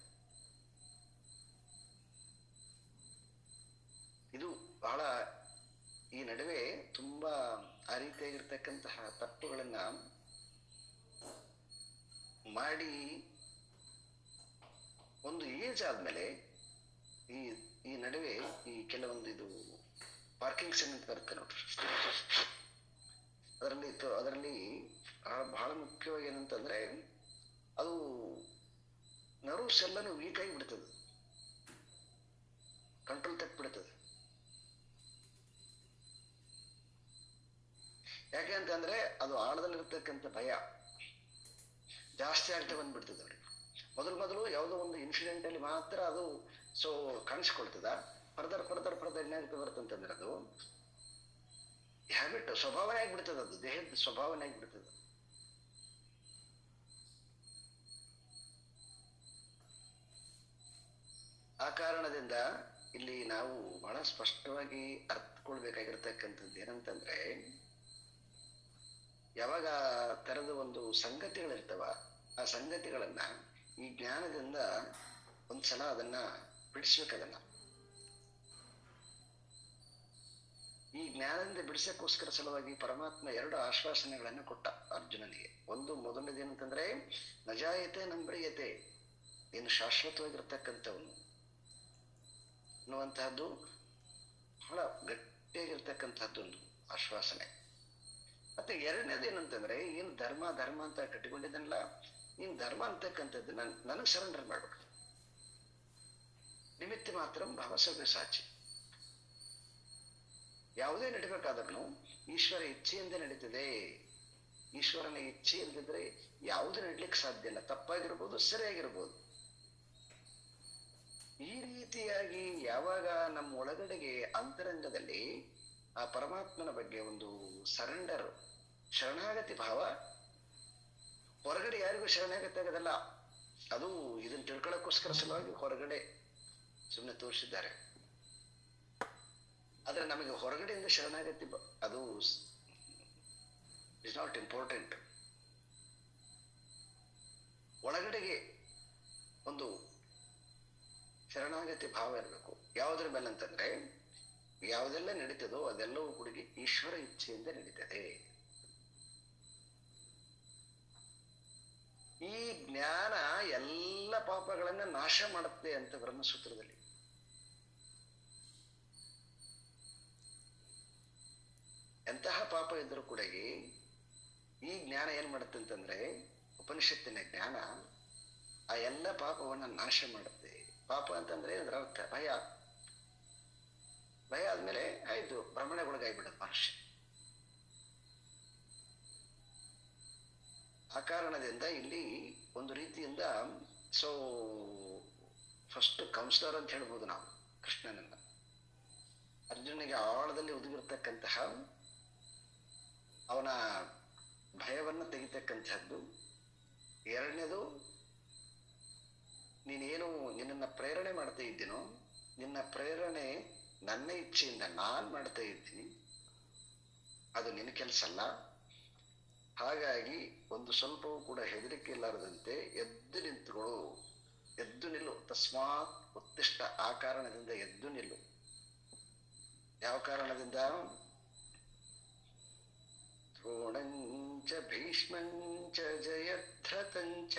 ಇದು ಬಹಳ ಈ ನಡುವೆ ತುಂಬಾ ಆ ರೀತಿಯಾಗಿರ್ತಕ್ಕಂತಹ ತಪ್ಪುಗಳನ್ನ ಮಾಡಿ ಒಂದು ಏಜ್ ಆದ್ಮೇಲೆ ಈ ನಡುವೆ ಈ ಕೆಲವೊಂದು ಇದು ಪಾರ್ಕಿಂಗ್ಸನ್ ಅಂತ ಬರುತ್ತೆ ನೋಡ್ರಿ, ಅದರಲ್ಲಿ ಬಹಳ ಮುಖ್ಯವಾಗಿ ಏನಂತಂದ್ರೆ ಅದು ನರ್ವ್ಸ್ ಎಲ್ಲಾನು ವೀಕ್ ಆಗಿ ಬಿಡ್ತದೆ, ಕಂಟ್ರೋಲ್ ತಪ್ಪಿ ಬಿಡ್ತದೆ. ಯಾಕೆ ಅಂತಂದ್ರೆ ಅದು ಆಳದಲ್ಲಿರ್ತಕ್ಕಂಥ ಭಯ ಜಾಸ್ತಿ ಆಗ್ತಾ ಬಂದ್ಬಿಡ್ತದೆ ಅವ್ರಿಗೆ. ಮೊದಲು ಯಾವುದೋ ಒಂದು ಇನ್ಸಿಡೆಂಟ್ ಅಲ್ಲಿ ಮಾತ್ರ ಅದು ಸೊ ಕಾಣಿಸ್ಕೊಳ್ತದ, ಫರ್ದರ್ ಏನಾಗ್ತಾ ಬರ್ತಂತಂದ್ರೆ ಅದು ಹ್ಯಾಬಿಟ್ ಸ್ವಭಾವನೆ ಆಗ್ಬಿಡ್ತದೆ, ಅದು ದೇಹದ ಸ್ವಭಾವನೆ ಆಗ್ಬಿಡ್ತದೆ. ಆ ಕಾರಣದಿಂದ ಇಲ್ಲಿ ನಾವು ಬಹಳ ಸ್ಪಷ್ಟವಾಗಿ ಅರ್ಥಕೊಳ್ಬೇಕಾಗಿರ್ತಕ್ಕಂಥದ್ದು ಏನಂತಂದ್ರೆ, ಯಾವಾಗ ತರದ ಒಂದು ಸಂಗತಿಗಳಿರ್ತವ ಆ ಸಂಗತಿಗಳನ್ನ ಈ ಜ್ಞಾನದಿಂದ ಒಂದ್ಸಲ ಅದನ್ನ ಬಿಡಿಸ್ಬೇಕದನ್ನ. ಈ ಜ್ಞಾನದಿಂದ ಬಿಡಿಸಕ್ಕೋಸ್ಕರ ಸಲುವಾಗಿ ಪರಮಾತ್ಮ 2 ಆಶ್ವಾಸನೆಗಳನ್ನು ಕೊಟ್ಟ ಅರ್ಜುನನಿಗೆ. ಒಂದು ಮೊದಲನೇದೇನಂತಂದ್ರೆ ನಜಾಯತೆ ನಂಬ್ರಿಯತೆ, ನೀನು ಶಾಶ್ವತವಾಗಿರ್ತಕ್ಕಂಥವನು ಅನ್ನುವಂತಹದ್ದು ಬಹಳ ಗಟ್ಟಿಯಾಗಿರ್ತಕ್ಕಂಥದ್ದು ಒಂದು ಆಶ್ವಾಸನೆ. ಮತ್ತೆ ಎರಡನೇದೇನಂತಂದ್ರೆ ಏನು ಧರ್ಮ ಅಂತ ಕಟ್ಟಿಕೊಂಡಿದ್ದನಲ್ಲ, ನೀನ್ ಧರ್ಮ ಅಂತಕ್ಕಂಥದ್ದು ನನಗ್ ಸರೆಂಡರ್ ಮಾಡ್ಬೇಕು. ನಿಮಿತ್ತ ಮಾತ್ರ ಭವಸವ್ಯ ಸಾಚಿ. ಯಾವುದೇ ನಡಿಬೇಕಾದ್ರೂ ಈಶ್ವರ ಇಚ್ಛೆಯಿಂದ ನಡೀತದೆ. ಈಶ್ವರನ ಇಚ್ಛೆ ಇಲ್ದಿದ್ರೆ ಯಾವುದು ನಡ್ಲಿಕ್ಕೆ ಸಾಧ್ಯ ಇಲ್ಲ. ತಪ್ಪಾಗಿರ್ಬೋದು, ಸರಿಯಾಗಿರ್ಬೋದು. ಈ ರೀತಿಯಾಗಿ ಯಾವಾಗ ನಮ್ಮ ಒಳಗಡೆಗೆ ಅಂತರಂಗದಲ್ಲಿ ಆ ಪರಮಾತ್ಮನ ಬಗ್ಗೆ ಒಂದು ಸರೆಂಡರ್, ಶರಣಾಗತಿ ಭಾವ, ಹೊರಗಡೆ ಯಾರಿಗೂ ಶರಣಾಗತಿ ಆಗೋದಲ್ಲ, ಅದು ಇದನ್ನ ತಿಳ್ಕೊಳ್ಳೋಕ್ಕೋಸ್ಕರ ಸಲುವಾಗಿ ಹೊರಗಡೆ ಸುಮ್ಮನೆ ತೋರಿಸಿದ್ದಾರೆ. ಆದ್ರೆ ನಮಗೆ ಹೊರಗಡೆಯಿಂದ ಶರಣಾಗತಿ ಅದು ಇಸ್ ನಾಟ್ ಇಂಪಾರ್ಟೆಂಟ್. ಒಳಗಡೆಗೆ ಒಂದು ಶರಣಾಗತಿ ಭಾವ ಇರಬೇಕು. ಯಾವುದ್ರ ಮೇಲೆ ಅಂತಂದ್ರೆ ಯಾವುದೆಲ್ಲ ನಡೀತದೋ ಅದೆಲ್ಲವೂ ಕೂಡ ಈಶ್ವರ ಇಚ್ಛೆಯಿಂದ ನಡೀತದೆ. ಈ ಜ್ಞಾನ ಎಲ್ಲ ಪಾಪಗಳನ್ನ ನಾಶ ಮಾಡುತ್ತೆ ಅಂತ ಬ್ರಹ್ಮಸೂತ್ರದಲ್ಲಿ. ಎಂತಹ ಪಾಪ ಇದ್ರೂ ಕೂಡ ಈ ಜ್ಞಾನ ಏನ್ ಮಾಡುತ್ತೆ ಅಂತಂದ್ರೆ, ಉಪನಿಷತ್ತಿನ ಜ್ಞಾನ ಆ ಎಲ್ಲ ಪಾಪವನ್ನ ನಾಶ ಮಾಡುತ್ತೆ. ಪಾಪ ಅಂತಂದ್ರೆ ಅದರ ಅರ್ಥ ಭಯ. ಭಯ ಆದ್ಮೇಲೆ ಆಯ್ತು, ಭ್ರಮಣೆಗೊಳಗಾಗ್ಬಿಡುತ್ತೆ ಮನುಷ್ಯ. ಆ ಕಾರಣದಿಂದ ಇಲ್ಲಿ ಒಂದು ರೀತಿಯಿಂದ ಸೊ ಫಸ್ಟ್ ಕೌನ್ಸಿಲರ್ ಅಂತ ಹೇಳ್ಬೋದು ನಾವು ಕೃಷ್ಣನನ್ನ. ಅರ್ಜುನನಿಗೆ ಆಳದಲ್ಲಿ ಒದಗಿರ್ತಕ್ಕಂತಹ ಅವನ ಭಯವನ್ನ ತೆಗಿತಕ್ಕಂಥದ್ದು. ಎರಡನೇದು, ನೀನೇನು ನಿನ್ನನ್ನ ಪ್ರೇರಣೆ ಮಾಡ್ತಾ ಇದ್ದೀನೋ, ನಿನ್ನ ಪ್ರೇರಣೆ ನನ್ನ ಇಚ್ಛೆಯಿಂದ ನಾನ್ ಮಾಡ್ತಾ ಇದ್ದೀನಿ, ಅದು ನಿನ್ನ ಕೆಲಸ ಅಲ್ಲ. ಹಾಗಾಗಿ ಒಂದು ಸ್ವಲ್ಪವೂ ಕೂಡ ಹೆದರಿಕೆ ಇಲ್ಲಾರದಂತೆ ಎದ್ದು ನಿಂತುಗಳು, ಎದ್ದು ನಿಲ್ಲು. ತಸ್ಮಾತ್ ಉತ್ತಿಷ್ಟ, ಆ ಕಾರಣದಿಂದ ಎದ್ದು ನಿಲ್ಲು. ಯಾವ ಕಾರಣದಿಂದ? ದ್ರೋಣಂಚ ಭೀಷ್ಮಂಚ ಜಯದ್ರಥಂಚ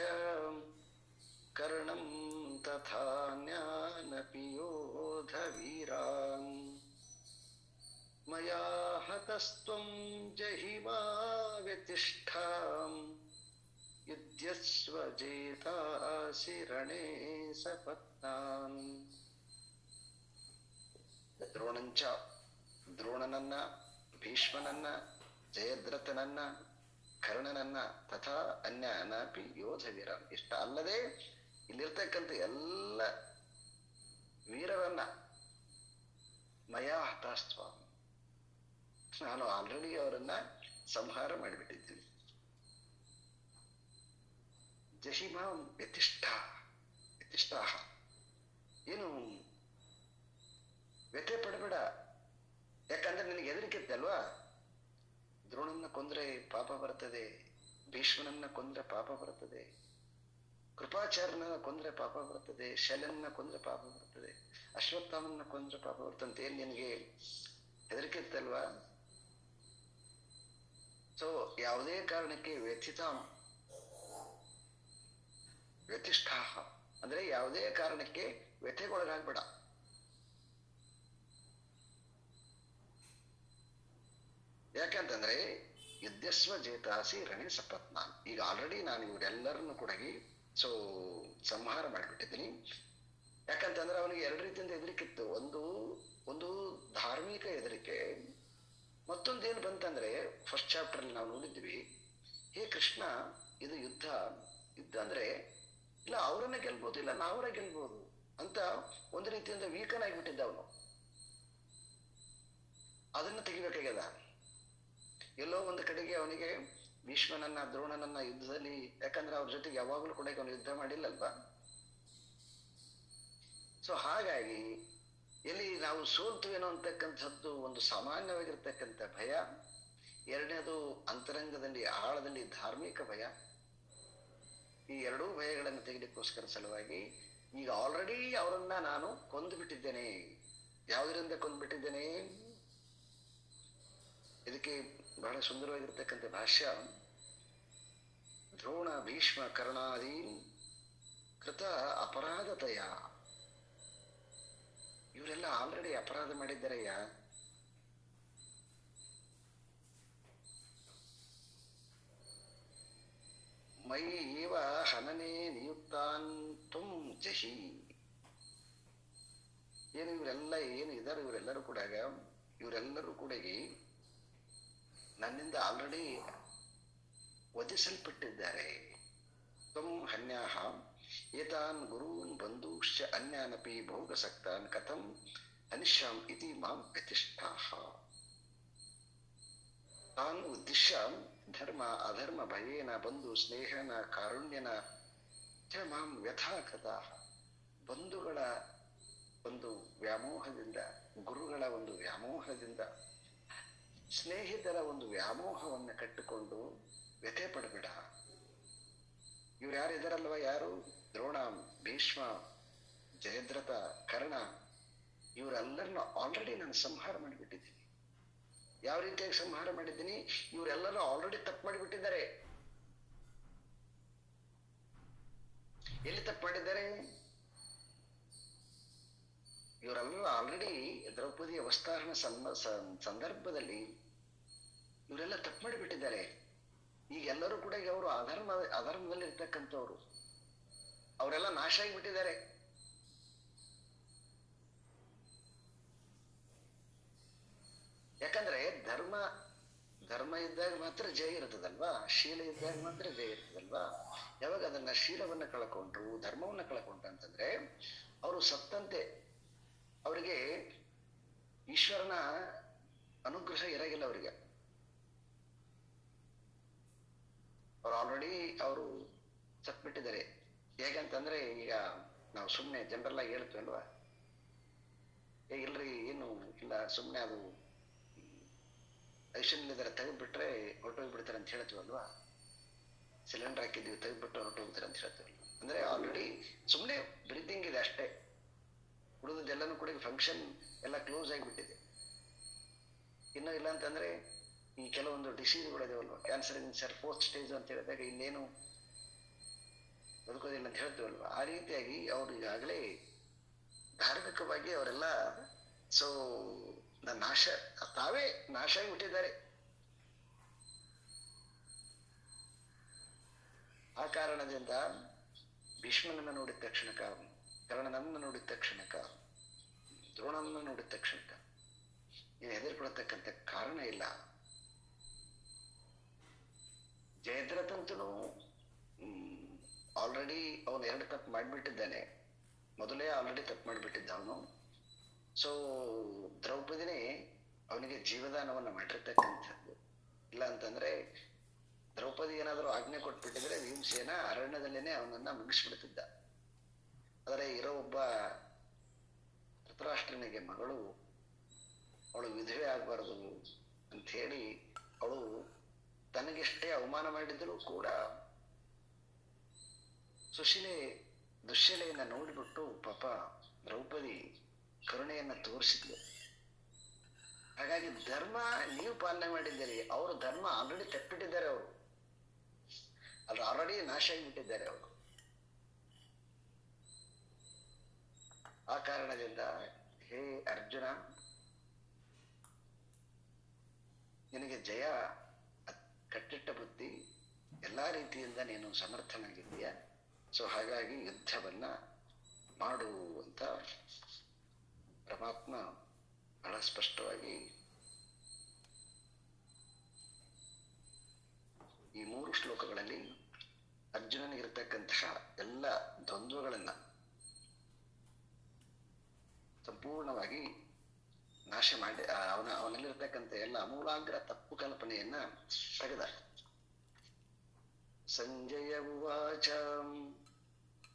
ಕರ್ಣಂ ತಥಾ ಜ್ಞಾನಪಿ ಯೋಧ ವೀರಾನ್ ಮಯಾ ಹತಸ್ತ್ವಂ ಜಹಿಮಾ ವ್ಯತಿಷ್ಠಾಂ ಯುಧ್ಯಸ್ವ ಜೇತಾಸಿ ರಣೇ ಸಪತ್ನಾನ್. ದ್ರೋಣಂಚ, ದ್ರೋಣನನ್ನ, ಭೀಷ್ಮನನ್ನ, ಜಯದ್ರಥನನ್ನ, ಕರ್ಣನನ್ನ, ತಥಾ ಅನ್ಯಾನಪಿ ಯೋಧ ವೀರ, ಇಷ್ಟ ಅಲ್ಲದೆ ಇಲ್ಲಿರ್ತಕ್ಕಂಥ ಎಲ್ಲ ವೀರರನ್ನ ಮಯಾ ಹತಾಸ್ತ್ವ, ನಾನು ಆಲ್ರೆಡಿ ಅವರನ್ನ ಸಂಹಾರ ಮಾಡಿಬಿಟ್ಟಿದ್ದೀನಿ. ಜಹಿಮಾಂ ವ್ಯತಿಷ್ಠ, ವ್ಯತಿಷ್ಠಾಹ, ಏನು ವ್ಯಥೆ ಪಡಬೇಡ. ಯಾಕಂದ್ರೆ ನಿನಗೆ ಹೆದರಿಕೆ ಇತ್ತಲ್ವಾ? ದ್ರೋಣನ್ನ ಕೊಂದ್ರೆ ಪಾಪ ಬರ್ತದೆ, ಭೀಷ್ಮನನ್ನ ಕೊಂದ್ರೆ ಪಾಪ ಬರ್ತದೆ, ಕೃಪಾಚಾರ್ಯನ ಕೊಂದ್ರೆ ಪಾಪ ಬರ್ತದೆ, ಶಲ್ಯನ್ನ ಕೊಂದ್ರೆ ಪಾಪ ಬರ್ತದೆ, ಅಶ್ವತ್ಥಾಮನ್ನ ಕೊಂದ್ರೆ ಪಾಪ ಬರ್ತಂತೆ. ಏನ್ ನಿನಗೆ ಹೆದರಿಕೆ ಇತ್ತಲ್ವಾ? ಸೊ ಯಾವುದೇ ಕಾರಣಕ್ಕೆ ವ್ಯಥಿತಾಂ, ವ್ಯತಿಷ್ಠಾಹ ಅಂದ್ರೆ ಯಾವುದೇ ಕಾರಣಕ್ಕೆ ವ್ಯಥೆಗೊಳಗಾಗ್ಬೇಡ. ಯಾಕಂತಂದ್ರೆ ಯುದ್ಧಸ್ವ ಜೇತಾಸಿ ರಣೆ ಸಪತ್ನಾನ್, ಈಗ ಆಲ್ರೆಡಿ ನಾನು ಇವರೆಲ್ಲರನ್ನು ಕೂಡ ಸಂಹಾರ ಮಾಡಿಬಿಟ್ಟಿದ್ದೀನಿ. ಯಾಕಂತಂದ್ರೆ ಅವನಿಗೆ ಎರಡು ರೀತಿಯಿಂದ ಹೆದರಿಕಿತ್ತು. ಒಂದು ಧಾರ್ಮಿಕ ಹೆದರಿಕೆ, ಮತ್ತೊಂದೇನು ಬಂತಂದ್ರೆ ಫಸ್ಟ್ ಚಾಪ್ಟರ್ ಅಲ್ಲಿ ನಾವು ನೋಡಿದ್ವಿ, ಹೇ ಕೃಷ್ಣ, ಇದು ಯುದ್ಧ ಅಂದ್ರೆ ಇಲ್ಲ ಅವರನ್ನ ಗೆಲ್ಬಹುದು, ಇಲ್ಲ ನಾವರ ಗೆಲ್ಬಹುದು ಅಂತ ಒಂದು ರೀತಿಯಿಂದ ವೀಕನ್ ಆಗಿಬಿಟ್ಟಿದ್ದ ಅವನು. ಅದನ್ನ ತೆಗಿಬೇಕಾಗ್ಯದ. ಎಲ್ಲೋ ಒಂದು ಕಡೆಗೆ ಅವನಿಗೆ ಭೀಷ್ಮನನ್ನ, ದ್ರೋಣನನ್ನ ಯುದ್ಧದಲ್ಲಿ, ಯಾಕಂದ್ರೆ ಅವ್ರ ಜೊತೆಗೆ ಯಾವಾಗಲೂ ಕೂಡ ಅವನು ಯುದ್ಧ ಮಾಡಿಲ್ಲಲ್ವಾ? ಸೊ ಹಾಗಾಗಿ ಎಲ್ಲಿ ನಾವು ಸೋಲ್ತುವೇನೋ ಅಂತಕ್ಕಂಥದ್ದು ಒಂದು ಸಾಮಾನ್ಯವಾಗಿರ್ತಕ್ಕಂಥ ಭಯ. ಎರಡನೇದು ಅಂತರಂಗದಲ್ಲಿ ಆಳದಲ್ಲಿ ಧಾರ್ಮಿಕ ಭಯ. ಈ ಎರಡೂ ಭಯಗಳನ್ನು ತೆಗೆದಕ್ಕೋಸ್ಕರ ಸಲುವಾಗಿ ಈಗ ಆಲ್ರೆಡಿ ಅವರನ್ನ ನಾನು ಕೊಂದು ಬಿಟ್ಟಿದ್ದೇನೆ. ಯಾವುದರಿಂದ ಕೊಂದ್ಬಿಟ್ಟಿದ್ದೇನೆ? ಇದಕ್ಕೆ ಬಹಳ ಸುಂದರವಾಗಿರ್ತಕ್ಕಂಥ ಭಾಷ್ಯ. ದ್ರೋಣ ಭೀಷ್ಮ ಕರ್ಣಾದೀನ್ ಕೃತ ಅಪರಾಧತೆಯ, ಇವರೆಲ್ಲ ಆಲ್ರೆಡಿ ಅಪರಾಧ ಮಾಡಿದ್ದಾರೆಯ. ಮೈ ಏವ ಹನನೆ ನಿಯುಕ್ತಾನ್ ತ್ವಂ ಜಹಿ. ಏನು ಇವರೆಲ್ಲ ಏನು ಇದ್ದಾರೆ, ಇವರೆಲ್ಲರೂ ಕೂಡ ನನ್ನಿಂದ ಆಲ್ರೆಡಿ ವಧಿಸಲ್ಪಟ್ಟಿದ್ದಾರೆ. ತ್ವಂ ಹನ್ಯಾಹ ಏತಾನ್ ಗುರೂನ್ ಬಂಧೂಶ್ಚ ಅನ್ಯಾನಪಿ ಭೋಗಸಕ್ತಾನ್ ಕಥಂ ಹನಿಷ್ಯಾಂ ಇತಿ ಮಾಂ ವ್ಯತಿಷ್ಠಾಃ. ತಾನ್ ಉದ್ದಿಶ್ಯ ಧರ್ಮ ಅಧರ್ಮ ಭಯೇನ ಬಂಧು ಸ್ನೇಹನ ಕಾರುಣ್ಯನ ಚ ಮಾಂ ವ್ಯಥಾಕೃತಾಃ. ಬಂಧುಗಳ ಒಂದು ವ್ಯಾಮೋಹದಿಂದ, ಗುರುಗಳ ಒಂದು ವ್ಯಾಮೋಹದಿಂದ, ಸ್ನೇಹಿತರ ಒಂದು ವ್ಯಾಮೋಹವನ್ನು ಕಟ್ಟಿಕೊಂಡು ವ್ಯಥೆ ಪಡಬೇಡ. ಇವ್ರು ಯಾರು ಇದಾರಲ್ವ, ಯಾರು? ದ್ರೋಣ, ಭೀಷ್ಮ, ಜಯದ್ರಥ, ಕರ್ಣ, ಇವರೆಲ್ಲರನ್ನ ಆಲ್ರೆಡಿ ನಾನು ಸಂಹಾರ ಮಾಡಿಬಿಟ್ಟಿದ್ದೀನಿ. ಯಾವ ರೀತಿಯಾಗಿ ಸಂಹಾರ ಮಾಡಿದ್ದೀನಿ? ಇವರೆಲ್ಲರೂ ಆಲ್ರೆಡಿ ತಪ್ಪು ಮಾಡಿಬಿಟ್ಟಿದ್ದಾರೆ. ಎಲ್ಲಿ ತಪ್ಪು ಮಾಡಿದ್ದಾರೆ? ಇವರೆಲ್ಲರೂ ಆಲ್ರೆಡಿ ದ್ರೌಪದಿಯ ವಸ್ತಾಹರಣ ಸಂದರ್ಭದಲ್ಲಿ ಇವರೆಲ್ಲ ತಪ್ಪು ಮಾಡಿಬಿಟ್ಟಿದ್ದಾರೆ. ಈಗ ಎಲ್ಲರೂ ಕೂಡ ಈಗ ಅವರು ಅಧರ್ಮದಲ್ಲಿ ಇರ್ತಕ್ಕಂಥವ್ರು, ಅವರೆಲ್ಲ ನಾಶ ಆಗಿಬಿಟ್ಟಿದ್ದಾರೆ. ಯಾಕಂದ್ರೆ ಧರ್ಮ ಇದ್ದಾಗ ಮಾತ್ರ ಜಯ ಇರ್ತದಲ್ವಾ, ಶೀಲ ಇದ್ದಾಗ ಮಾತ್ರ ಜಯ ಇರ್ತದಲ್ವಾ. ಯಾವಾಗ ಅದನ್ನ ಶೀಲವನ್ನ ಕಳ್ಕೊಂಡ್ರು, ಧರ್ಮವನ್ನ ಕಳ್ಕೊಂಡ್ರು ಅಂತಂದ್ರೆ ಅವರು ಸತ್ತಂತೆ. ಅವರಿಗೆ ಈಶ್ವರನ ಅನುಗ್ರಹ ಇರಾಗಿಲ್ಲ. ಅವರಿಗೆ ಅವ್ರು ಆಲ್ರೆಡಿ ಅವರು ಸತ್ಬಿಟ್ಟಿದ್ದಾರೆ. ಹೇಗಂತಂದ್ರೆ ಈಗ ನಾವು ಸುಮ್ಮನೆ ಜನರಲ್ ಆಗಿ ಹೇಳ್ತೀವಲ್ವಾ, ಇಲ್ರಿ ಏನು ಇಲ್ಲ, ಸುಮ್ಮನೆ ಅದು ಐಷನ್ಯದರ ತೆಗೆದ್ಬಿಟ್ರೆ ಹೊರಟೋಗ್ಬಿಡ್ತಾರೆ ಅಂತ ಹೇಳ್ತೀವಲ್ವಾ, ಸಿಲಿಂಡರ್ ಹಾಕಿದ್ವಿ ತೆಗೆದ್ಬಿಟ್ಟು ಹೊರಟೋಗ್ತಾರೆ ಅಂತ ಹೇಳ್ತೀವಲ್ವ. ಅಂದ್ರೆ ಆಲ್ರೆಡಿ ಸುಮ್ಮನೆ ಬ್ರೀತಿಂಗ್ ಇದೆ ಅಷ್ಟೇ, ಉಳಿದೆಲ್ಲನೂ ಕೂಡ ಫಂಕ್ಷನ್ ಎಲ್ಲ ಕ್ಲೋಸ್ ಆಗಿಬಿಟ್ಟಿದೆ. ಇನ್ನೂ ಇಲ್ಲ ಅಂತಂದ್ರೆ ಈ ಕೆಲವೊಂದು ಡಿಸೀಸ್ಗಳಿದಾವಲ್ವ, ಕ್ಯಾನ್ಸರ್ ಇನ್ಸರ್ 4th ಸ್ಟೇಜ್ ಅಂತ ಹೇಳಿದಾಗ ಇನ್ನೇನು ಬದುಕೋದಿಲ್ಲ ಅಂತ ಹೇಳ್ತೀವಲ್ವ, ಆ ರೀತಿಯಾಗಿ ಅವ್ರು ಈಗಾಗಲೇ ಧಾರ್ಮಿಕವಾಗಿ ಅವರೆಲ್ಲ ಸೊ ನಾಶ, ತಾವೇ ನಾಶ ಆಗಿಬಿಟ್ಟಿದ್ದಾರೆ. ಆ ಕಾರಣದಿಂದ ಭೀಷ್ಮನನ್ನ ನೋಡಿದ ತಕ್ಷಣಕ, ಕರ್ಣನನ್ನ ನೋಡಿದ ತಕ್ಷಣಕ, ದ್ರೋಣನನ್ನ ನೋಡಿದ ತಕ್ಷಣಕ ನೀನು ಹೆದರ್ಕೊಳತಕ್ಕಂಥ ಕಾರಣ ಇಲ್ಲ. ಜಯದ್ರಥಂತನು ಆಲ್ರೆಡಿ ಅವನು 2 ತಪ್ಪು ಮಾಡಿಬಿಟ್ಟಿದ್ದಾನೆ, ಮೊದಲೇ ಆಲ್ರೆಡಿ ತಪ್ಪು ಮಾಡಿಬಿಟ್ಟಿದ್ದ ಅವನು. ಸೊ ದ್ರೌಪದಿನೇ ಅವನಿಗೆ ಜೀವದಾನವನ್ನ ಮಾಡಿರ್ತಕ್ಕಂಥದ್ದು. ಇಲ್ಲ ಅಂತಂದ್ರೆ ದ್ರೌಪದಿ ಏನಾದರೂ ಆಜ್ಞೆ ಕೊಟ್ಬಿಟ್ಟಿದ್ರೆ ಭೀಮಸೇನ ಅರಣ್ಯದಲ್ಲೇನೆ ಅವನನ್ನ ಮುಗಿಸ್ಬಿಡ್ತಿದ್ದ. ಆದರೆ ಇರೋ ಒಬ್ಬ ಧೃತರಾಷ್ಟ್ರನಿಗೆ ಮಗಳು, ಅವಳು ವಿಧವೆ ಆಗ್ಬಾರ್ದು ಅಂತ ಹೇಳಿ ಅವಳು ತನಗೆಷ್ಟೇ ಅವಮಾನ ಮಾಡಿದರೂ ಕೂಡ ದುಶ್ಶೀಲೆಯನ್ನ ನೋಡಿಬಿಟ್ಟು ಪಾಪ ದ್ರೌಪದಿ ಕರುಣೆಯನ್ನ ತೋರಿಸಿದ್ಲು. ಹಾಗಾಗಿ ಧರ್ಮ ನೀವು ಪಾಲನೆ ಮಾಡಿದ್ದೀರಿ, ಅವರು ಧರ್ಮ ಆಲ್ರೆಡಿ ತಪ್ಪಿಟ್ಟಿದ್ದಾರೆ, ಅವರು ಅದು ಆಲ್ರೆಡಿ ನಾಶ ಆಗಿಬಿಟ್ಟಿದ್ದಾರೆ ಅವರು. ಆ ಕಾರಣದಿಂದ ಹೇ ಅರ್ಜುನ, ನಿನಗೆ ಜಯ ಕಟ್ಟಿಟ್ಟ ಬುದ್ಧಿ, ಎಲ್ಲಾ ರೀತಿಯಿಂದ ನೀನು ಸಮರ್ಥನಾಗಿದ್ದೀಯ. ಸೊ ಹಾಗಾಗಿ ಯುದ್ಧವನ್ನ ಮಾಡು ಅಂತ ಪರಮಾತ್ಮ ಬಹಳ ಸ್ಪಷ್ಟವಾಗಿ ಈ 3 ಶ್ಲೋಕಗಳಲ್ಲಿ ಅರ್ಜುನನಿಗಿರ್ತಕ್ಕಂತಹ ಎಲ್ಲ ದ್ವಂದ್ವಗಳನ್ನ ಸಂಪೂರ್ಣವಾಗಿ ನಾಶ ಮಾಡಿ ಅವನಲ್ಲಿರ್ತಕ್ಕಂಥ ಎಲ್ಲ ಅಮೂಲಾಗ್ರ ತಪ್ಪು ಕಲ್ಪನೆಯನ್ನ ತೆಗೆದ. ಸಂಜಯ ಉವಾಚ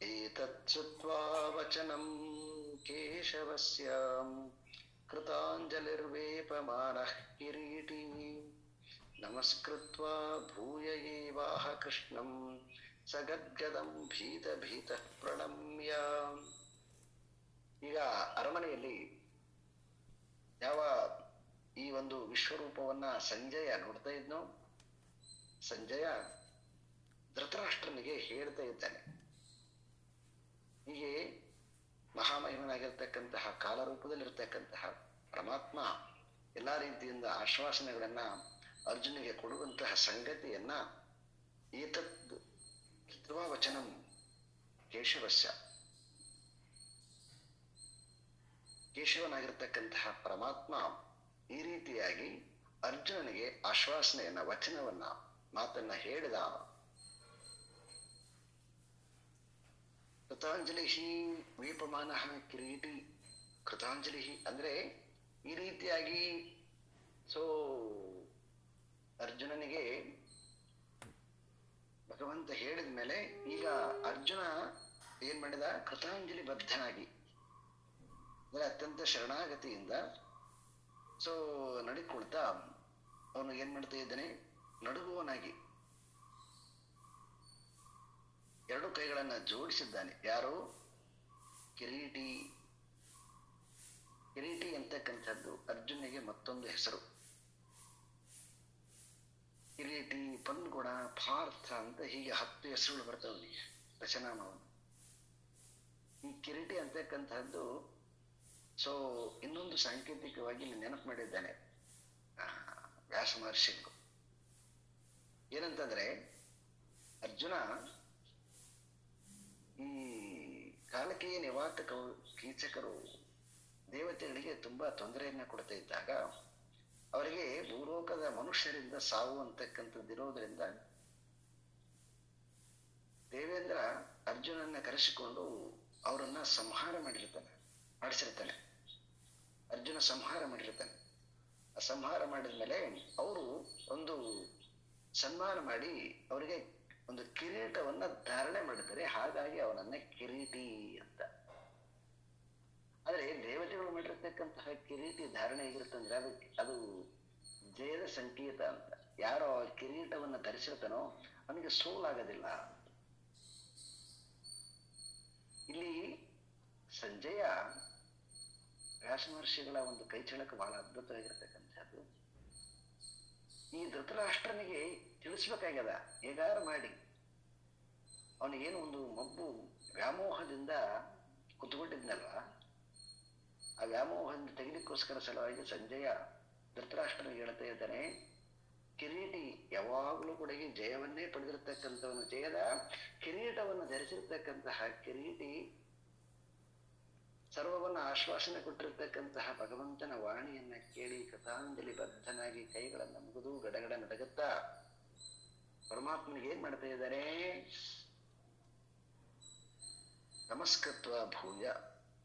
ಏತತ್ ಶ್ರುತ್ವಾ ವಚನಂ ಕೇಶವಸ್ಯ ಕೃತಾಂಜಲಿರ್ವೇಪಮಾನಃ ಕಿರೀಟಿ ನಮಸ್ಕೃತ್ವಾ ಭೂಯ ಏವಾಹ ಕೃಷ್ಣಂ ಸಗದ್ಗದಂ ಭೀತ ಪ್ರಣಮ್ಯ. ಈಗ ಅರಮನೆಯಲ್ಲಿ ಯಾವ ಈ ಒಂದು ವಿಶ್ವರೂಪವನ್ನ ಸಂಜಯ ನೋಡ್ತಾ ಇದ್ನೋ, ಸಂಜಯ ಧೃತರಾಷ್ಟ್ರನಿಗೆ ಹೇಳ್ತಾ ಇದ್ದಾನೆ. ಹೀಗೆ ಮಹಾಮಹಿಮನಾಗಿರ್ತಕ್ಕಂತಹ ಕಾಲರೂಪದಲ್ಲಿರ್ತಕ್ಕಂತಹ ಪರಮಾತ್ಮ ಎಲ್ಲಾ ರೀತಿಯಿಂದ ಆಶ್ವಾಸನೆಗಳನ್ನ ಅರ್ಜುನಿಗೆ ಕೊಡುವಂತಹ ಸಂಗತಿಯನ್ನ ಏತದ್ ಧ್ರುವ ವಚನಂ ಕೇಶವಸ್ಯ, ಕೇಶವನಾಗಿರ್ತಕ್ಕಂತಹ ಪರಮಾತ್ಮ ಈ ರೀತಿಯಾಗಿ ಅರ್ಜುನನಿಗೆ ಆಶ್ವಾಸನೆಯನ್ನ, ವಚನವನ್ನ, ಮಾತನ್ನ ಹೇಳಿದ. ಕೃತಾಂಜಲಿ ವೇಪಮಾನಃ ಕಿರೀಟಿ. ಕೃತಾಂಜಲಿ ಅಂದ್ರೆ ಈ ರೀತಿಯಾಗಿ ಸೊ ಅರ್ಜುನನಿಗೆ ಭಗವಂತ ಹೇಳಿದ ಮೇಲೆ ಈಗ ಅರ್ಜುನ ಏನ್ ಮಾಡಿದ, ಕೃತಾಂಜಲಿ ಬದ್ಧನಾಗಿ ಅಂದ್ರೆ ಅತ್ಯಂತ ಶರಣಾಗತಿಯಿಂದ ಸೊ ನಡಿಕೊಳ್ತಾ ಅವನು ಏನ್ ಮಾಡ್ತಾ ಇದ್ದಾನೆ, ನಡುಗುವನಾಗಿ 2 ಕೈಗಳನ್ನ ಜೋಡಿಸಿದ್ದಾನೆ. ಯಾರು? ಕಿರೀಟಿ. ಕಿರೀಟಿ ಅಂತಕ್ಕಂಥದ್ದು ಅರ್ಜುನಿಗೆ ಮತ್ತೊಂದು ಹೆಸರು. ಕಿರೀಟಿ, ಪನ್ಗುಣ, ಪಾರ್ಥ ಅಂತ ಹೀಗೆ 10 ಹೆಸರುಗಳು ಬರ್ತವೆ ರಚನಾಮವನ್ನು. ಈ ಕಿರೀಟಿ ಅಂತಕ್ಕಂಥದ್ದು ಸೊ ಇನ್ನೊಂದು ಸಾಂಕೇತಿಕವಾಗಿ ನೆನಪು ಮಾಡಿದ್ದಾನೆ ವ್ಯಾಸ ಮಹರ್ಷಿಗಳು. ಏನಂತಂದ್ರೆ ಅರ್ಜುನ ಈ ಕಾಲಕ್ಕೆ ನಿವಾತಕ ಕೀಚಕರು ದೇವತೆಗಳಿಗೆ ತುಂಬಾ ತೊಂದರೆಯನ್ನ ಕೊಡ್ತಾ ಇದ್ದಾಗ ಅವರಿಗೆ ಭೂಲೋಕದ ಮನುಷ್ಯರಿಂದ ಸಾವು ಅಂತಕ್ಕಂಥದ್ದು ಇರೋದ್ರಿಂದ ದೇವೇಂದ್ರ ಅರ್ಜುನನ್ನ ಕರೆಸಿಕೊಂಡು ಅವರನ್ನ ಸಂಹಾರ ಮಾಡಿಸಿರ್ತಾನೆ. ಅರ್ಜುನ ಸಂಹಾರ ಮಾಡಿರ್ತಾನೆ. ಆ ಸಂಹಾರ ಮಾಡಿದ್ಮೇಲೆ ಅವರು ಒಂದು ಸನ್ಮಾನ ಮಾಡಿ ಅವರಿಗೆ ಒಂದು ಕಿರೀಟವನ್ನ ಧಾರಣೆ ಮಾಡಿದ್ದಾರೆ. ಹಾಗಾಗಿ ಅವನನ್ನ ಕಿರೀಟಿ ಅಂತ. ಆದ್ರೆ ದೇವತೆಗಳು ಮಾಡಿರ್ತಕ್ಕಂತಹ ಕಿರೀಟಿ ಧಾರಣೆ ಹೇಗಿರುತ್ತಂದ್ರೆ ಅದು ಜಯದ ಸಂಕೇತ ಅಂತ. ಯಾರೋ ಕಿರೀಟವನ್ನು ಧರಿಸಿರ್ತಾನೋ ಅವನಿಗೆ ಸೋಲಾಗೋದಿಲ್ಲ. ಇಲ್ಲಿ ಸಂಜಯ ವ್ಯಾಸ ಮಹರ್ಷಿಗಳ ಒಂದು ಕೈಚಳಕ ಬಹಳ ಅದ್ಭುತವಾಗಿರ್ತಕ್ಕಂಥದ್ದು. ಈ ಧೃತರಾಷ್ಟ್ರನಿಗೆ ತಿಳಿಸ್ಬೇಕಾಗ್ಯದ, ಹೇಗಾರು ಮಾಡಿ ಅವನಿಗೇನು ಒಂದು ಮಬ್ಬು ವ್ಯಾಮೋಹದಿಂದ ಕುತ್ಕೊಂಡಿದ್ನಲ್ವ, ಆ ವ್ಯಾಮೋಹದಿಂದ ತೆಗಿಲಿಕ್ಕೋಸ್ಕರ ಸಲುವಾಗಿ ಸಂಜಯ ಧೃತರಾಷ್ಟ್ರನಿಗೆ ಹೇಳ್ತಾ ಇದ್ದಾನೆ, ಕಿರೀಟಿ ಯಾವಾಗಲೂ ಕೂಡ ಜಯವನ್ನೇ ಪಡೆದಿರ್ತಕ್ಕಂಥವನು, ಜಯದ ಕಿರೀಟವನ್ನು ಧರಿಸಿರ್ತಕ್ಕಂತಹ ಕಿರೀಟಿ, ಸರ್ವವನ್ನು ಆಶ್ವಾಸನೆ ಕೊಟ್ಟಿರ್ತಕ್ಕಂತಹ ಭಗವಂತನ ವಾಣಿಯನ್ನ ಕೇಳಿ ಕಥಾಂಜಲಿ ಬದ್ಧನಾಗಿ ಕೈಗಳನ್ನು ಮುಗಿದು ಗಡಗಡ ನಡಗುತ್ತಾ ಪರಮಾತ್ಮನಿಗೆ ಏನ್ ಮಾಡ್ತಾ ಇದ್ದಾರೆ, ನಮಸ್ಕೃತ್ವ ಭೂಯ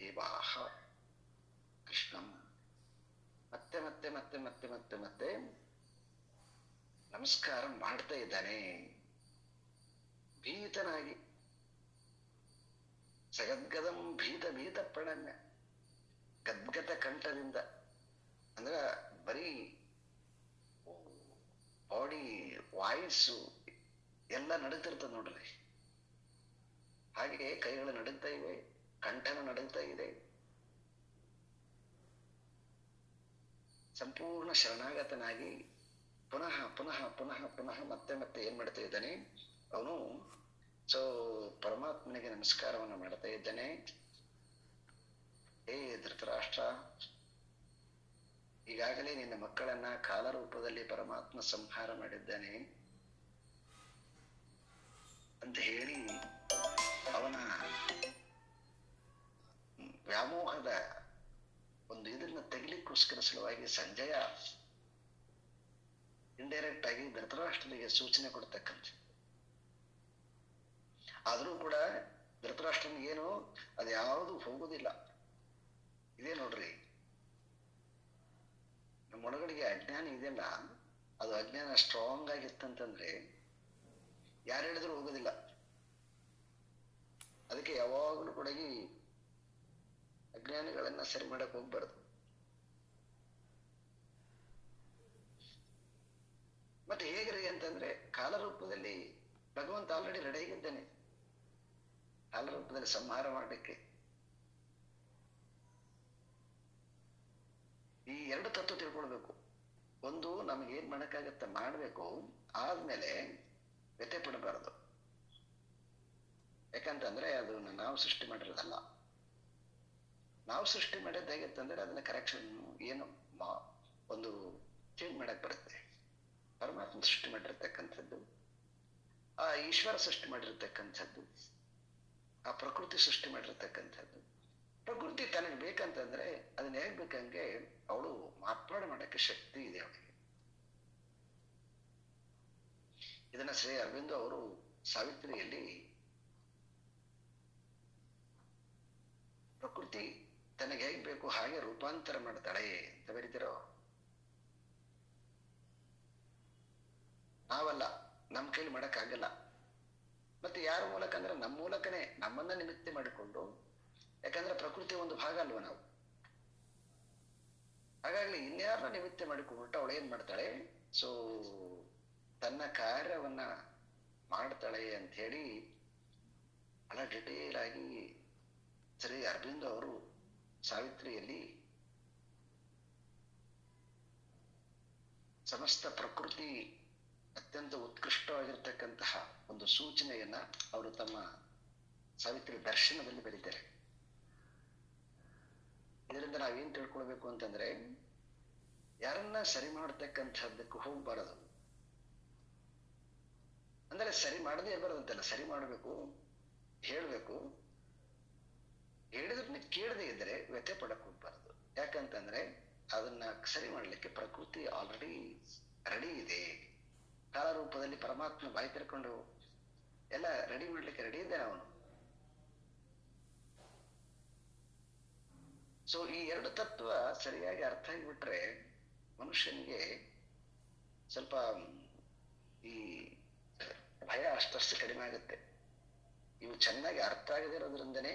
ಏವಾಹ ಕೃಷ್ಣಂ, ಮತ್ತೆ ಮತ್ತೆ ಮತ್ತೆ ಮತ್ತೆ ಮತ್ತೆ ಮತ್ತೆ ನಮಸ್ಕಾರ ಮಾಡ್ತಾ ಇದ್ದಾನೆ ಭೀತನಾಗಿ. ಸಗದ್ಗದಂ ಭೀತ ಭೀತ ಪ್ರಣಮ್ಯ, ಗದ್ಗತ ಕಂಠದಿಂದ, ಅಂದ್ರ ಬರೀ ಬಾಡಿ ವಾಯ್ಸು ಎಲ್ಲ ನಡುತ್ತಿರ್ತದೆ ನೋಡ್ರಿ. ಹಾಗೆ ಕೈಗಳು ನಡುಗ್ತಾ ಇವೆ, ಕಂಠನ ನಡುಗ್ತಾ ಇದೆ. ಸಂಪೂರ್ಣ ಶರಣಾಗತನಾಗಿ ಪುನಃ ಪುನಃ ಪುನಃ ಪುನಃ ಮತ್ತೆ ಮತ್ತೆ ಏನ್ ಮಾಡ್ತಾ ಇದ್ದಾನೆ ಅವನು, ಸೊ ಪರಮಾತ್ಮನಿಗೆ ನಮಸ್ಕಾರವನ್ನು ಮಾಡ್ತಾ ಇದ್ದಾನೆ. ಹೇ ಧೃತರಾಷ್ಟ್ರ, ಈಗಾಗಲೇ ನಿನ್ನ ಮಕ್ಕಳನ್ನ ಕಾಲರೂಪದಲ್ಲಿ ಪರಮಾತ್ಮ ಸಂಹಾರ ಮಾಡಿದ್ದಾನೆ ಅಂತ ಹೇಳಿ ಅವನ ವ್ಯಾಮೋಹದ ಒಂದು ಇದನ್ನ ತೆಗಿಲಿಕ್ಕೋಸ್ಕರ ಸಲುವಾಗಿ ಸಂಜಯ ಇಂಡೈರೆಕ್ಟ್ ಆಗಿ ಧೃತರಾಷ್ಟ್ರನಿಗೆ ಸೂಚನೆ ಕೊಡ್ತಕ್ಕಂಥ. ಆದರೂ ಕೂಡ ಧೃತರಾಷ್ಟ್ರನಿಗೇನು ಅದು ಯಾವುದು ಹೋಗುದಿಲ್ಲ. ಇದೇ ನೋಡ್ರಿ, ನಮ್ಮ ಒಳಗಡೆಗೆ ಅಜ್ಞಾನ ಇದೆಯಲ್ಲ, ಅದು ಅಜ್ಞಾನ ಸ್ಟ್ರಾಂಗ್ ಆಗಿತ್ತಂತಂದ್ರೆ ಯಾರು ಹೇಳಿದ್ರು ಹೋಗೋದಿಲ್ಲ. ಅದಕ್ಕೆ ಯಾವಾಗಲೂ ಕೂಡ ಈ ಅಜ್ಞಾನಿಗಳನ್ನ ಸರಿ ಮಾಡಕ್ ಹೋಗ್ಬಾರ್ದು. ಮತ್ತೆ ಹೇಗ್ರಿ ಅಂತಂದ್ರೆ, ಕಾಲರೂಪದಲ್ಲಿ ಭಗವಂತ ಆಲ್ರೆಡಿ ರೆಡಿ ಆಗಿದ್ದಾನೆ ಕಾಲರೂಪದಲ್ಲಿ ಸಂಹಾರ ಮಾಡಲಿಕ್ಕೆ. ಈ ಎರಡು ತತ್ವ ತಿಳ್ಕೊಳ್ಬೇಕು. ಒಂದು, ನಮಗೇನ್ ಮಾಡಕ್ಕಾಗತ್ತೆ ಮಾಡ್ಬೇಕು, ಆದ್ಮೇಲೆ ವ್ಯಥೆ ಪಡಬಾರದು. ಯಾಕಂತಂದ್ರೆ ಅದು ನಾವು ಸೃಷ್ಟಿ ಮಾಡಿರೋದಲ್ಲ. ನಾವು ಸೃಷ್ಟಿ ಮಾಡಿದ್ದಾಗಿತ್ತಂದ್ರೆ ಅದನ್ನ ಕರೆಕ್ಷನ್ ಏನು ಒಂದು ಚೇಂಜ್ ಮಾಡಕ್ ಬರುತ್ತೆ. ಪರಮಾತ್ಮ ಸೃಷ್ಟಿ ಮಾಡಿರ್ತಕ್ಕಂಥದ್ದು, ಆ ಈಶ್ವರ ಸೃಷ್ಟಿ ಮಾಡಿರ್ತಕ್ಕಂಥದ್ದು, ಆ ಪ್ರಕೃತಿ ಸೃಷ್ಟಿ ಮಾಡಿರ್ತಕ್ಕಂಥದ್ದು. ಪ್ರಕೃತಿ ತನಗೆ ಬೇಕಂತಂದ್ರೆ ಅದನ್ನ ಹೇಗ್ ಬೇಕಂಗೆ ಅವಳು ಮಾರ್ಪಾಡು ಮಾಡಕ್ಕೆ ಶಕ್ತಿ ಇದೆ ಅವಳಿಗೆ. ಇದನ್ನ ಶ್ರೀ ಅರವಿಂದ ಅವರು ಸಾವಿತ್ರಿಯಲ್ಲಿ ಪ್ರಕೃತಿ ತನಗೆ ಹೇಗ್ ಬೇಕು ಹಾಗೆ ರೂಪಾಂತರ ಮಾಡ್ತಾಳೆ ಅಂತ ಬರೀತಿರೋ. ನಾವಲ್ಲ, ನಮ್ಮ ಕೈಲಿ ಮಾಡಕ್ಕಾಗಲ್ಲ. ಮತ್ತೆ ಯಾರ ಮೂಲಕ ಅಂದ್ರೆ ನಮ್ಮ ಮೂಲಕನೇ ನಮ್ಮನ್ನ ನಿಮಿತ್ತ ಮಾಡಿಕೊಂಡು, ಯಾಕಂದ್ರೆ ಪ್ರಕೃತಿ ಒಂದು ಭಾಗ ಅಲ್ವ ನಾವು. ಹಾಗಾಗಿ ಇನ್ಯಾರನ್ನ ನಿಮಿತ್ತ ಮಾಡಿಕೊಂಡ್ಬಿಟ್ಟು ಅವಳು ಏನ್ ಮಾಡ್ತಾಳೆ, ಸೊ ತನ್ನ ಕಾರ್ಯವನ್ನ ಮಾಡ್ತಾಳೆ ಅಂತ ಹೇಳಿ ಬಹಳ ಡಿಟೇಲ್ ಆಗಿ ಶ್ರೀ ಅರವಿಂದ ಅವರು ಸಾವಿತ್ರಿಯಲ್ಲಿ ಸಮಸ್ತ ಪ್ರಕೃತಿ ಅತ್ಯಂತ ಉತ್ಕೃಷ್ಟವಾಗಿರ್ತಕ್ಕಂತಹ ಒಂದು ಸೂಚನೆಯನ್ನ ಅವರು ತಮ್ಮ ಸಾವಿತ್ರಿ ದರ್ಶನದಲ್ಲಿ ಬರೀತಾರೆ. ಇದರಿಂದ ನಾವೇನ್ ತಿಳ್ಕೊಳ್ಬೇಕು ಅಂತಂದ್ರೆ, ಯಾರನ್ನ ಸರಿ ಮಾಡತಕ್ಕಂಥದ್ದಕ್ಕೆ ಹೋಗ್ಬಾರದು. ಅಂದ್ರೆ ಸರಿ ಮಾಡದೇ ಇರಬಾರ್ದಂತಲ್ಲ, ಸರಿ ಮಾಡಬೇಕು, ಹೇಳ್ಬೇಕು. ಹೇಳಿದ್ರೆ ಕೇಳದೆ ಇದ್ರೆ ವ್ಯಥೆ ಪಡಕ್ ಹೋಗ್ಬಾರ್ದು. ಯಾಕಂತಂದ್ರೆ ಅದನ್ನ ಸರಿ ಮಾಡ್ಲಿಕ್ಕೆ ಪ್ರಕೃತಿ ಆಲ್ರೆಡಿ ರೆಡಿ ಇದೆ. ಕಾಲರೂಪದಲ್ಲಿ ಪರಮಾತ್ಮ ಬಾಯಿ ತೆರ್ಕೊಂಡು ಎಲ್ಲ ರೆಡಿ ಮಾಡ್ಲಿಕ್ಕೆ ರೆಡಿ ಇದ್ದಾನೆ ಅವನು. ಸೊ ಈ ಎರಡು ತತ್ವ ಸರಿಯಾಗಿ ಅರ್ಥ ಆಗಿಬಿಟ್ರೆ ಮನುಷ್ಯನಿಗೆ ಸ್ವಲ್ಪ ಈ ಭಯ ಅಷ್ಟಷ್ಟು ಕಡಿಮೆ ಆಗುತ್ತೆ. ಇವು ಚೆನ್ನಾಗಿ ಅರ್ಥ ಆಗದಿರೋದ್ರಿಂದನೇ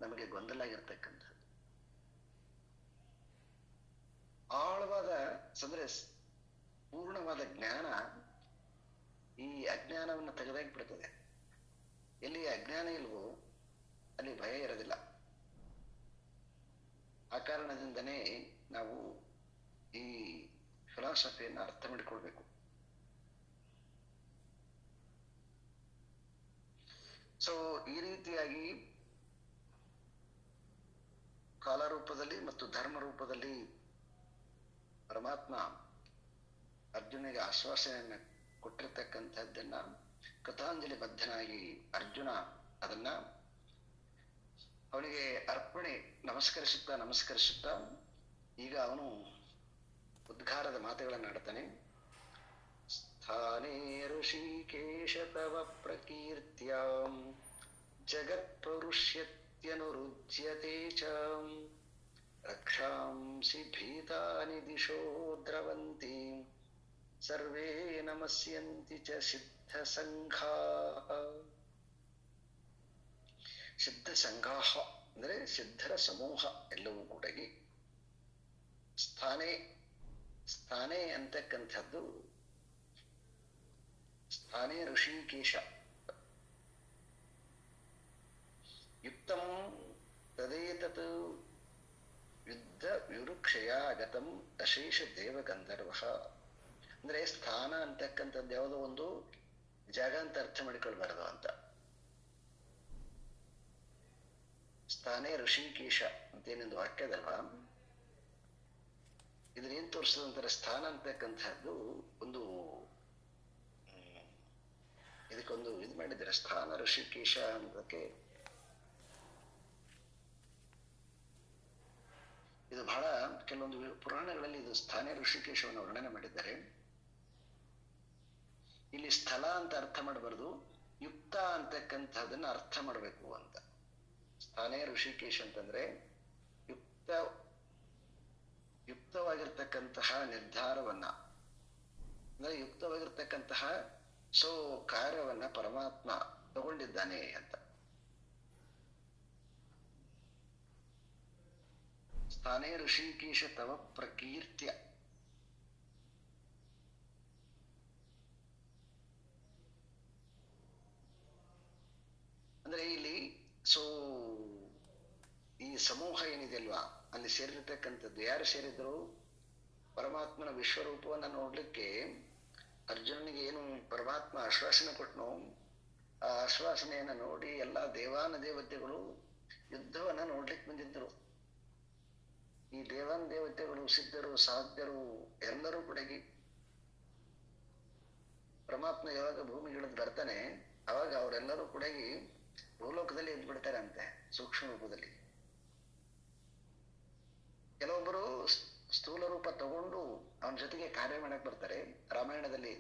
ನಮಗೆ ಗೊಂದಲ ಆಗಿರ್ತಕ್ಕಂಥದ್ದು. ಅಂದ್ರೆ ಪೂರ್ಣವಾದ ಜ್ಞಾನ ಈ ಅಜ್ಞಾನವನ್ನು ತೆಗೆದಾಕಿ ಬಿಡ್ತದೆ. ಎಲ್ಲಿ ಅಜ್ಞಾನ ಇಲ್ವೋ ಅಲ್ಲಿ ಭಯ ಇರೋದಿಲ್ಲ. ಆ ಕಾರಣದಿಂದನೇ ನಾವು ಈ ಫಿಲಾಸಫಿಯನ್ನು ಅರ್ಥ ಮಾಡಿಕೊಳ್ಬೇಕು. ಸೊ ಈ ರೀತಿಯಾಗಿ ಕಾಲರೂಪದಲ್ಲಿ ಮತ್ತು ಧರ್ಮ ರೂಪದಲ್ಲಿ ಪರಮಾತ್ಮ ಅರ್ಜುನಿಗೆ ಆಶ್ವಾಸನೆಯನ್ನ ಕೊಟ್ಟಿರ್ತಕ್ಕಂಥದ್ದನ್ನ ಕಥಾಂಜಲಿ ಬದ್ಧನಾಗಿ ಅರ್ಜುನ ಅದನ್ನ ಅವನಿಗೆ ಅರ್ಪಣೆ ನಮಸ್ಕರಿಸುತ್ತಾ ಈಗ ಅವನು ಉದ್ಗಾರದ ಮಾತುಗಳನ್ನು ಆಡ್ತಾನೆ. ಸ್ಥಾನೇ ಋಷಿಕೇಶ ತವ ಪ್ರಕೀರ್ತ್ಯಾಂ ಜಗತ್ ಪರುಷ್ಯತ್ಯನುರುಜ್ಯತೆ ಚ ರಕ್ಷಾಂಸಿ ಭೀತಾನಿ ದಿಶೋ ದ್ರವಂತಿ ಸರ್ವೇ ನಮಸ್ಯಂತಿ ಚ ಸಿದ್ಧ ಸಂಘಾಃ. ಸಿದ್ಧ ಸಂಘಾಹ ಅಂದ್ರೆ ಸಿದ್ಧರ ಸಮೂಹ ಎಲ್ಲವೂ ಕೂಡಗಿ ಸ್ಥಾನೇ ಅಂತಕ್ಕಂಥದ್ದು ಸ್ಥಾನೇ ಋಷಿಕೇಶ ಯುಕ್ತಂ ತದೇತತ್ ಯುದ್ಧ ವಿವೃಕ್ಷಯ ಗತಂ ಅಶೇಷ ದೇವಗಂಧರ್ವ. ಅಂದ್ರೆ ಸ್ಥಾನ ಅಂತಕ್ಕಂಥದ್ದು ಯಾವುದೋ ಒಂದು ಜಾಗ ಅಂತ ಅರ್ಥ ಮಾಡಿಕೊಳ್ಬಾರದು ಅಂತ. ಸ್ಥಾನೇ ಋಷಿಕೇಶ ಅಂತೇನೊಂದು ವಾಕ್ಯದಲ್ವಾ, ಇದನ್ನೇನ್ ತೋರಿಸ್ತದಂತಾರೆ, ಸ್ಥಾನ ಅಂತಕ್ಕಂಥದ್ದು ಒಂದು ಇದಕ್ಕೊಂದು ಇದು ಮಾಡಿದ್ದಾರೆ. ಸ್ಥಾನ ಋಷಿಕೇಶ ಅನ್ನೋದಕ್ಕೆ ಇದು ಬಹಳ ಕೆಲವೊಂದು ಪುರಾಣಗಳಲ್ಲಿ ಇದು ಸ್ಥಾನೇ ಋಷಿಕೇಶವನ್ನು ವರ್ಣನೆ ಮಾಡಿದ್ದಾರೆ. ಇಲ್ಲಿ ಸ್ಥಳ ಅಂತ ಅರ್ಥ ಮಾಡಬಾರ್ದು, ಯುಕ್ತ ಅಂತಕ್ಕಂಥದ್ದನ್ನ ಅರ್ಥ ಮಾಡಬೇಕು ಅಂತ. ಸ್ಥಾನೇ ಋಷಿಕೇಶ ಅಂತಂದ್ರೆ ಯುಕ್ತವಾಗಿರ್ತಕ್ಕಂತಹ ನಿರ್ಧಾರವನ್ನ ಅಂದ್ರೆ ಯುಕ್ತವಾಗಿರ್ತಕ್ಕಂತಹ ಕಾರ್ಯವನ್ನ ಪರಮಾತ್ಮ ತಗೊಂಡಿದ್ದಾನೆ ಅಂತ. ಸ್ಥಾನೇ ಋಷಿಕೇಶ ತವ ಪ್ರಕೀರ್ತ್ಯ ಅಂದ್ರೆ ಇಲ್ಲಿ ಈ ಸಮೂಹ ಏನಿದೆಯಲ್ವಾ, ಅಲ್ಲಿ ಸೇರಿರ್ತಕ್ಕಂಥದ್ದು ಯಾರು ಸೇರಿದ್ರು, ಪರಮಾತ್ಮನ ವಿಶ್ವರೂಪವನ್ನ ನೋಡ್ಲಿಕ್ಕೆ ಅರ್ಜುನನಿಗೆ ಏನು ಪರಮಾತ್ಮ ಆಶ್ವಾಸನೆ ಕೊಟ್ಟನು, ಆ ಆಶ್ವಾಸನೆಯನ್ನ ನೋಡಿ ಎಲ್ಲಾ ದೇವಾನ ದೇವತೆಗಳು ಯುದ್ಧವನ್ನ ನೋಡ್ಲಿಕ್ಕೆ ಬಂದಿದ್ರು. ಈ ದೇವಾನ ದೇವತೆಗಳು, ಸಿದ್ಧರು, ಸಾಧ್ಯರು ಎಲ್ಲರೂ ಕೂಡ ಪರಮಾತ್ಮ ಯಾವಾಗ ಭೂಮಿಗಿಳಿದು ಬರ್ತಾನೆ ಅವಾಗ ಅವರೆಲ್ಲರೂ ಕೂಡ ಭೂಲೋಕದಲ್ಲಿ ಎದ್ದು ಬಿಡ್ತಾರೆ ಅಂತೆ, ಸೂಕ್ಷ್ಮ ರೂಪದಲ್ಲಿ. ಕೆಲವೊಬ್ಬರು ಸ್ಥೂಲ ರೂಪ ತಗೊಂಡು ಅವನ ಜೊತೆಗೆ ಕಾರ್ಯ ಮಾಡಕ್ ಬರ್ತಾರೆ. ರಾಮಾಯಣದಲ್ಲಿ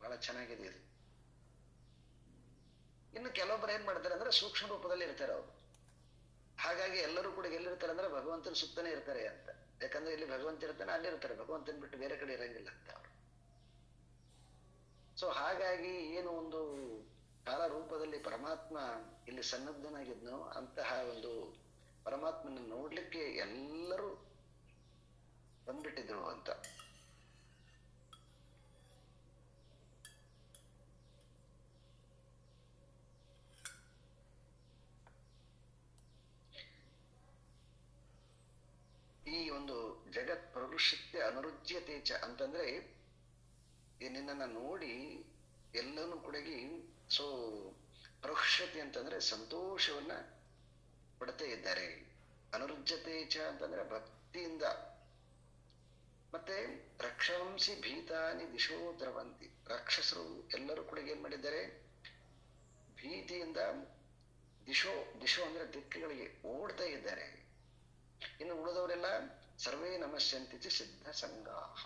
ಬಹಳ ಚೆನ್ನಾಗಿದೆ ಇದು. ಇನ್ನು ಕೆಲವೊಬ್ಬರು ಏನ್ ಮಾಡ್ತಾರೆ ಅಂದ್ರೆ ಸೂಕ್ಷ್ಮ ರೂಪದಲ್ಲಿ ಇರ್ತಾರೆ ಅವರು. ಹಾಗಾಗಿ ಎಲ್ಲರೂ ಕೂಡ ಎಲ್ಲಿರ್ತಾರೆ ಅಂದ್ರೆ ಭಗವಂತನ ಸುತ್ತನೇ ಇರ್ತಾರೆ ಅಂತ. ಯಾಕಂದ್ರೆ ಇಲ್ಲಿ ಭಗವಂತ ಇರ್ತಾನೆ, ಅಲ್ಲಿ ಇರ್ತಾರೆ, ಭಗವಂತನ ಬಿಟ್ಟು ಬೇರೆ ಕಡೆ ಇರಂಗಿಲ್ಲ ಅಂತ ಅವರು. ಹಾಗಾಗಿ ಏನು ಒಂದು ಕಾಲ ರೂಪದಲ್ಲಿ ಪರಮಾತ್ಮ ಇಲ್ಲಿ ಸನ್ನದ್ಧನಾಗಿದ್ನೋ ಅಂತಹ ಒಂದು ಪರಮಾತ್ಮನ ನೋಡ್ಲಿಕ್ಕೆ ಎಲ್ಲರೂ ಬಂದ್ಬಿಟ್ಟಿದ್ರು ಅಂತ. ಈ ಒಂದು ಜಗತ್ ಪ್ರವೃಷ್ಯ ಅನುರುಜ್ಯತೆ ಚ ಅಂತಂದ್ರೆ ನಿನ್ನನ್ನ ನೋಡಿ ಎಲ್ಲನೂ ಕೂಡ ಪ್ರವೃಷ್ಯತೆ ಅಂತಂದ್ರೆ ಸಂತೋಷವನ್ನ ಪಡ್ತಾ ಇದ್ದಾರೆ. ಅನುರುಜ್ಯತೆ ಚ ಅಂತಂದ್ರೆ ಭಕ್ತಿಯಿಂದ. ಮತ್ತೆ ರಕ್ಷಾಂಸಿ ಭೀತಾನಿ ದಿಶೋ ದ್ರವಂತಿ. ರಾಕ್ಷಸರು ಎಲ್ಲರೂ ಕೂಡ ಏನ್ ಮಾಡಿದ್ದಾರೆ, ಭೀತಿಯಿಂದ ದಿಶೋ ಅಂದ್ರೆ ದಿಕ್ಕುಗಳಿಗೆ ಓಡ್ತಾ ಇದ್ದಾರೆ. ಇನ್ನು ಉಳಿದವರೆಲ್ಲ ಸರ್ವೇ ನಮಸ್ಯಂತಿ ಸಿದ್ಧ ಸಂಘಾಹ.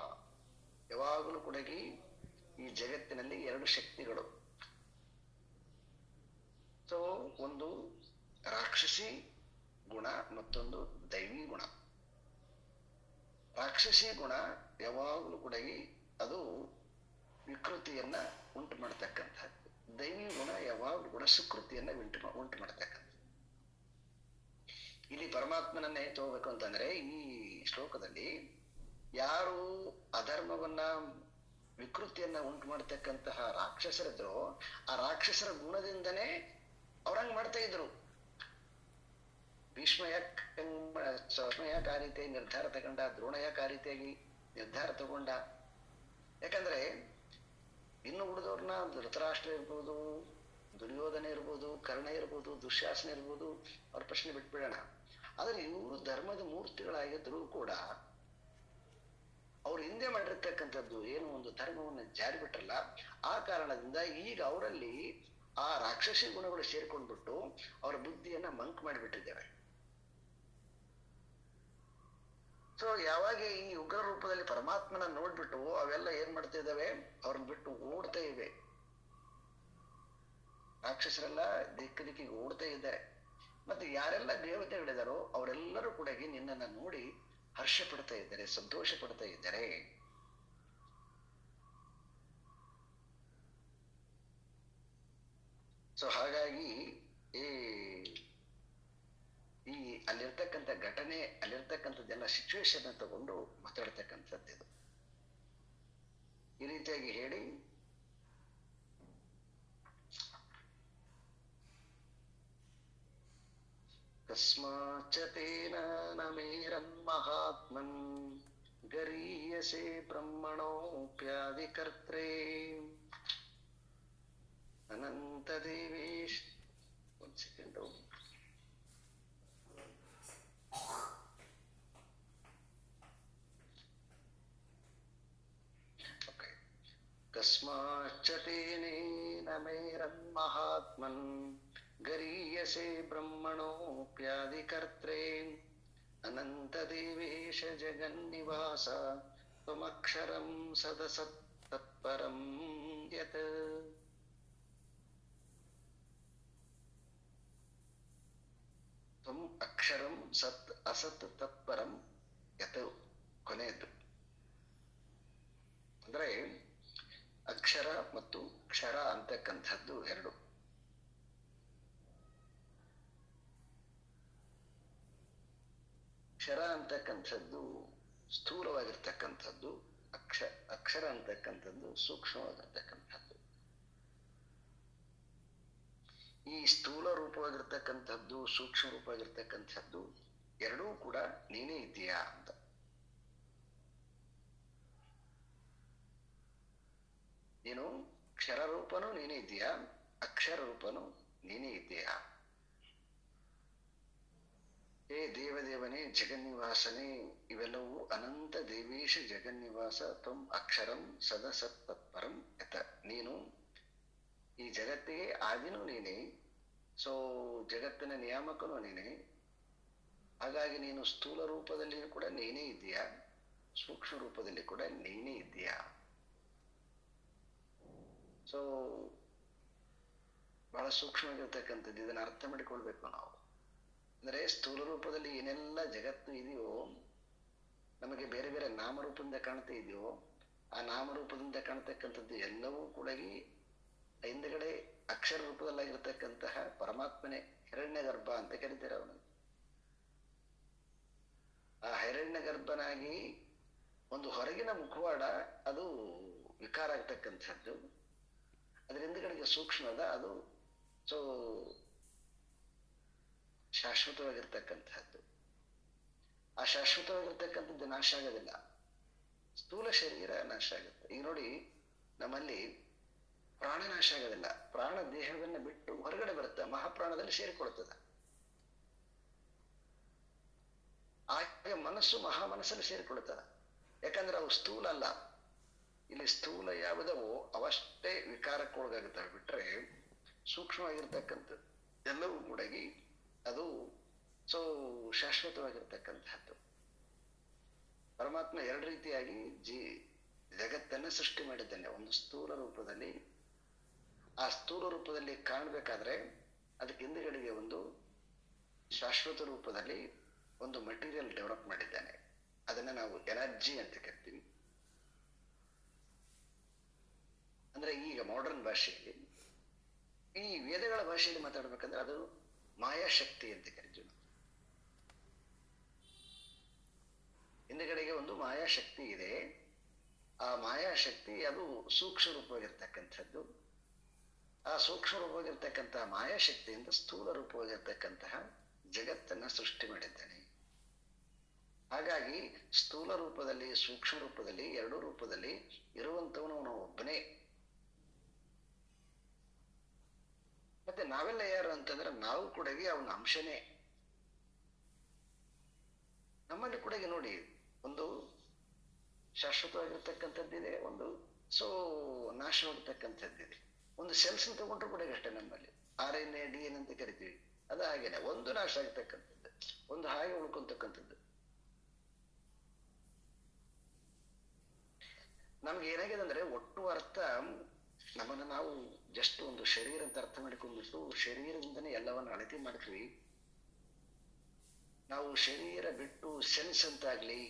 ಯಾವಾಗಲೂ ಕೂಡ ಈ ಜಗತ್ತಿನಲ್ಲಿ ಎರಡು ಶಕ್ತಿಗಳು. ಒಂದು ರಾಕ್ಷಸಿ ಗುಣ, ಮತ್ತೊಂದು ದೈವಿ ಗುಣ. ರಾಕ್ಷಸಿ ಗುಣ ಯಾವಾಗಲೂ ಕೂಡ ಅದು ವಿಕೃತಿಯನ್ನ ಉಂಟು ಮಾಡತಕ್ಕಂಥದ್ದು. ದೈವಿ ಗುಣ ಯಾವಾಗಲೂ ಕೂಡ ಸುಕೃತಿಯನ್ನ ಉಂಟು ಮಾಡತಕ್ಕಂಥದ್ದು. ಇಲ್ಲಿ ಪರಮಾತ್ಮನನ್ನೇ ತಗೋಬೇಕು ಅಂತಂದ್ರೆ ಈ ಶ್ಲೋಕದಲ್ಲಿ ಯಾರು ಅಧರ್ಮವನ್ನ ವಿಕೃತಿಯನ್ನ ಉಂಟು ಮಾಡ್ತಕ್ಕಂತಹ ರಾಕ್ಷಸರಿದ್ರು, ಆ ರಾಕ್ಷಸರ ಗುಣದಿಂದನೇ ಅವ್ರಂಗ್ ಮಾಡ್ತಾ ಇದ್ರು. ಭೀಷ್ಮ ಯಾಕೆ ಆ ರೀತಿಯಾಗಿ ನಿರ್ಧಾರ ತಗೊಂಡ, ದ್ರೋಣ ಯಾಕೆ ಆ ರೀತಿಯಾಗಿ ನಿರ್ಧಾರ ತಗೊಂಡ? ಯಾಕಂದ್ರೆ ಇನ್ನು ಉಳಿದವ್ರನ್ನ ಧೃತರಾಷ್ಟ್ರ ಇರ್ಬೋದು, ದುರ್ಯೋಧನ ಇರ್ಬೋದು, ಕರ್ಣ ಇರ್ಬೋದು, ದುಶ್ಯಾಸನ ಇರ್ಬೋದು, ಅವ್ರ ಪ್ರಶ್ನೆ ಬಿಟ್ಬಿಡೋಣ. ಆದ್ರೆ ಇವರು ಧರ್ಮದ ಮೂರ್ತಿಗಳಾಗಿದ್ರು ಕೂಡ ಅವ್ರು ಹಿಂದೆ ಮಾಡಿರ್ತಕ್ಕಂಥದ್ದು ಏನು ಒಂದು ಧರ್ಮವನ್ನು ಜಾರಿ ಬಿಟ್ರಲ್ಲ, ಆ ಕಾರಣದಿಂದ ಈಗ ಅವರಲ್ಲಿ ಆ ರಾಕ್ಷಸಿ ಗುಣಗಳು ಸೇರ್ಕೊಂಡ್ಬಿಟ್ಟು ಅವರ ಬುದ್ಧಿಯನ್ನ ಮಂಕ್ ಮಾಡಿಬಿಟ್ಟಿದ್ದೇವೆ. ಸೊ ಯಾವಾಗ ಈ ಉಗ್ರ ರೂಪದಲ್ಲಿ ಪರಮಾತ್ಮನ ನೋಡ್ಬಿಟ್ಟು ಅವೆಲ್ಲ ಏನ್ ಮಾಡ್ತಾ ಇದ್ದಾವೆ, ಅವ್ರನ್ನ ಬಿಟ್ಟು ಓಡ್ತಾ ಇವೆ. ರಾಕ್ಷಸರೆಲ್ಲ ದಿಕ್ಕಿಗೆ ಓಡ್ತಾ ಇದ್ದಾರೆ. ಮತ್ತೆ ಯಾರೆಲ್ಲ ದೇವತೆಗಳಿದಾರೋ ಅವರೆಲ್ಲರೂ ಕೂಡ ನಿನ್ನನ್ನ ನೋಡಿ ಹರ್ಷ ಪಡ್ತಾ ಇದ್ದಾರೆ, ಸಂತೋಷ ಪಡ್ತಾ ಇದ್ದಾರೆ. ಸೊ ಹಾಗಾಗಿ ಈ ಅಲ್ಲಿರ್ತಕ್ಕಂಥ ಘಟನೆ, ಅಲ್ಲಿರ್ತಕ್ಕಂಥದ್ದೆಲ್ಲ ಸಿಚುವೇಶನ್ ತಗೊಂಡು ಮಾತಾಡ್ತಕ್ಕಂಥದ್ದು ಇದು. ಈ ರೀತಿಯಾಗಿ ಹೇಳಿ ಕಸ್ಮಾಚ್ಚ ತೇನ ನಮೇರನ್ ಮಹಾತ್ಮನ್ ಗರೀಯಸೆ ಬ್ರಹ್ಮಣೋಪ್ಯಾದಿಕರ್ತ್ರೇ ಅನಂತ ದೇವೇಶ್. ಒಂದು ಸೆಕೆಂಡು. ಕಸ್ಮಾಚ್ಚ ತೇನೇನ ಮೇರನ್ ಮಹಾತ್ಮನ್ ಗರೀಯಸೆ ಬ್ರಹ್ಮಣೋಪ್ಯಾದಿಕರ್ತ್ರೇ ಅನಂತ ದೇವೇಶ ಜಗನ್ನಿವಾಸ ತ್ವಮಕ್ಷರಂ ಸದಸತ್ ತತ್ಪರಂ ಯತ್. ತ್ವಂ ಅಕ್ಷರಂ ಸತ್ ಅಸತ್ ತತ್ಪರಂ ಯತ್. ಕೊನೆಯದ್ದು ಅಂದ್ರೆ ಅಕ್ಷರ ಮತ್ತು ಕ್ಷರ ಅಂತಕ್ಕಂಥದ್ದು ಎರಡು. ಕ್ಷರ ಅಂತಕ್ಕಂಥದ್ದು ಸ್ಥೂಲವಾಗಿರ್ತಕ್ಕಂಥದ್ದು, ಅಕ್ಷರ ಅಂತಕ್ಕಂಥದ್ದು ಸೂಕ್ಷ್ಮವಾಗಿರ್ತಕ್ಕಂಥದ್ದು. ಈ ಸ್ಥೂಲ ರೂಪವಾಗಿರ್ತಕ್ಕಂಥದ್ದು, ಸೂಕ್ಷ್ಮ ರೂಪವಾಗಿರ್ತಕ್ಕಂಥದ್ದು ಎರಡೂ ಕೂಡ ನೀನೇ ಇದೆಯಾ ಅಂತ. ನೀನು ಕ್ಷರ ರೂಪನೂ ನೀನೇ ಇದೆಯಾ, ಅಕ್ಷರ ರೂಪನೂ ನೀನೇ ಇದೆಯಾ. ಹೇ ದೇವದೇವನೇ, ಜಗನ್ನಿವಾಸನೇ, ಇವೆಲ್ಲವೂ ಅನಂತ ದೇವೇಶ ಜಗನ್ನಿವಾಸ ತ್ವಂ ಅಕ್ಷರಂ ಸದಸತ್ ತತ್ಪರಂ ಯತ. ನೀನು ಈ ಜಗತ್ತಿಗೆ ಆದಿನೂ ನೀನೇ, ಸೊ ಜಗತ್ತಿನ ನಿಯಾಮಕನೂ ನೀನೇ. ಹಾಗಾಗಿ ನೀನು ಸ್ಥೂಲ ರೂಪದಲ್ಲಿ ಕೂಡ ನೀನೇ ಇದೆಯಾ, ಸೂಕ್ಷ್ಮ ರೂಪದಲ್ಲಿ ಕೂಡ ನೀನೇ ಇದೆಯಾ. ಸೊ ಬಹಳ ಸೂಕ್ಷ್ಮವಾಗಿರ್ತಕ್ಕಂಥದ್ದು, ಇದನ್ನ ಅರ್ಥ ಮಾಡಿಕೊಳ್ಬೇಕು ನಾವು. ಅಂದ್ರೆ ಸ್ಥೂಲ ರೂಪದಲ್ಲಿ ಏನೆಲ್ಲ ಜಗತ್ತು ಇದೆಯೋ, ನಮಗೆ ಬೇರೆ ಬೇರೆ ನಾಮರೂಪದಿಂದ ಕಾಣ್ತಾ ಇದೆಯೋ, ಆ ನಾಮರೂಪದಿಂದ ಕಾಣ್ತಕ್ಕಂಥದ್ದು ಎಲ್ಲವೂ ಕೂಡ ಹಿಂದ್ಗಡೆ ಅಕ್ಷರ ರೂಪದಲ್ಲಾಗಿರ್ತಕ್ಕಂತಹ ಪರಮಾತ್ಮನೇ. ಹಿರಣ್ಯ ಗರ್ಭ ಅಂತ ಕರೀತಾರೆ ಅವನು. ಆ ಹಿರಣ್ಯ ಗರ್ಭನಾಗಿ ಒಂದು ಹೊರಗಿನ ಮುಖವಾಡ ಅದು ವಿಕಾರ ಆಗ್ತಕ್ಕಂಥದ್ದು, ಅದ್ರ ಹಿಂದ್ಗಡೆಗೆ ಸೂಕ್ಷ್ಮದ ಅದು ಸೊ ಶಾಶ್ವತವಾಗಿರ್ತಕ್ಕಂಥದ್ದು. ಆ ಶಾಶ್ವತವಾಗಿರ್ತಕ್ಕಂಥದ್ದು ನಾಶ ಆಗೋದಿಲ್ಲ, ಸ್ಥೂಲ ಶರೀರ ನಾಶ ಆಗುತ್ತೆ. ಈಗ ನೋಡಿ, ನಮ್ಮಲ್ಲಿ ಪ್ರಾಣ ನಾಶ ಆಗೋದಿಲ್ಲ, ಪ್ರಾಣ ದೇಹವನ್ನ ಬಿಟ್ಟು ಹೊರಗಡೆ ಬರುತ್ತೆ, ಮಹಾಪ್ರಾಣದಲ್ಲಿ ಸೇರಿಕೊಳ್ತದೆ. ಹಾಗೆ ಮನಸ್ಸು ಮಹಾಮನಸ್ಸಲ್ಲಿ ಸೇರಿಕೊಳ್ತದೆ. ಯಾಕಂದ್ರೆ ಅವು ಸ್ಥೂಲ ಅಲ್ಲ. ಇಲ್ಲಿ ಸ್ಥೂಲ ಯಾವುದವೋ ಅವಷ್ಟೇ ವಿಕಾರಕ್ಕೊಳಗಾಗುತ್ತವೆ, ಬಿಟ್ರೆ ಸೂಕ್ಷ್ಮವಾಗಿರ್ತಕ್ಕಂಥದ್ದು ಎಲ್ಲವೂ ಕೂಡ ಅದು ಸೊ ಶಾಶ್ವತವಾಗಿರ್ತಕ್ಕಂಥದ್ದು. ಪರಮಾತ್ಮ ಎರಡು ರೀತಿಯಾಗಿ ಜಗತ್ತನ್ನ ಸೃಷ್ಟಿ ಮಾಡಿದ್ದಾನೆ. ಒಂದು ಸ್ಥೂಲ ರೂಪದಲ್ಲಿ, ಆ ಸ್ಥೂಲ ರೂಪದಲ್ಲಿ ಕಾಣ್ಬೇಕಾದ್ರೆ ಅದಕ್ಕೆ ಹಿಂದುಗಡೆಗೆ ಒಂದು ಶಾಶ್ವತ ರೂಪದಲ್ಲಿ ಒಂದು ಮಟೀರಿಯಲ್ ಡೆವಲಪ್ ಮಾಡಿದ್ದಾನೆ. ಅದನ್ನ ನಾವು ಎನರ್ಜಿ ಅಂತ ಕರಿತೀವಿ. ಅಂದ್ರೆ ಈಗ ಮಾಡರ್ನ್ ಭಾಷೆಯಲ್ಲಿ, ಈ ವೇದಗಳ ಭಾಷೆಯಲ್ಲಿ ಮಾತಾಡ್ಬೇಕಂದ್ರೆ ಅದು ಮಾಯಾಶಕ್ತಿ ಅಂತ ಕರಿತೀವಿ. ಹಿಂದುಗಡೆಗೆ ಒಂದು ಮಾಯಾಶಕ್ತಿ ಇದೆ. ಆ ಮಾಯಾಶಕ್ತಿ ಅದು ಸೂಕ್ಷ್ಮ ರೂಪವಾಗಿರ್ತಕ್ಕಂಥದ್ದು. ಆ ಸೂಕ್ಷ್ಮ ರೂಪವಾಗಿರ್ತಕ್ಕಂತಹ ಮಾಯಾಶಕ್ತಿಯಿಂದ ಸ್ಥೂಲ ರೂಪವಾಗಿರ್ತಕ್ಕಂತಹ ಜಗತ್ತನ್ನ ಸೃಷ್ಟಿ ಮಾಡಿದ್ದಾನೆ. ಹಾಗಾಗಿ ಸ್ಥೂಲ ರೂಪದಲ್ಲಿ ಸೂಕ್ಷ್ಮ ರೂಪದಲ್ಲಿ ಎರಡೂ ರೂಪದಲ್ಲಿ ಇರುವಂತವನು ಅವನು ಒಬ್ಬನೇ. ಮತ್ತೆ ನಾವೆಲ್ಲ ಯಾರು ಅಂತಂದ್ರೆ ನಾವು ಕೂಡ ಅವನ ಅಂಶನೇ. ನಮ್ಮಲ್ಲಿ ಕೂಡ ನೋಡಿ, ಒಂದು ಶಾಶ್ವತವಾಗಿರ್ತಕ್ಕಂಥದ್ದಿದೆ, ಒಂದು ನಾಶವಾಗಿರ್ತಕ್ಕಂಥದ್ದಿದೆ. ಒಂದು ಸೆಲ್ಸ್ ತಗೊಂಡ್ರು ಕೂಡ ಅಷ್ಟೇ, ನಮ್ಮಲ್ಲಿ RNA DNA ಅಂತ ಕರಿತೀವಿ, ಅದು ಹಾಗೇನೆ ಒಂದು ನಾಶ ಆಗ್ತಕ್ಕಂಥದ್ದು, ಒಂದು ಹಾಗೆ ಉಳ್ಕೊಂತಕ್ಕಂಥದ್ದು. ನಮ್ಗೆ ಏನಾಗಿದೆ ಅಂದ್ರೆ ಒಟ್ಟು ಅರ್ಥ ನಮ್ಮನ್ನ ನಾವು ಜಸ್ಟ್ ಒಂದು ಶರೀರ ಅಂತ ಅರ್ಥ ಮಾಡಿಕೊಂಡ್ಬಿಟ್ಟು ಶರೀರದಿಂದನೇ ಎಲ್ಲವನ್ನ ಅಳತೆ ಮಾಡ್ತೀವಿ. ನಾವು ಶರೀರ ಬಿಟ್ಟು ಸೆನ್ಸ್ ಅಂತ ಆಗ್ಲಿ,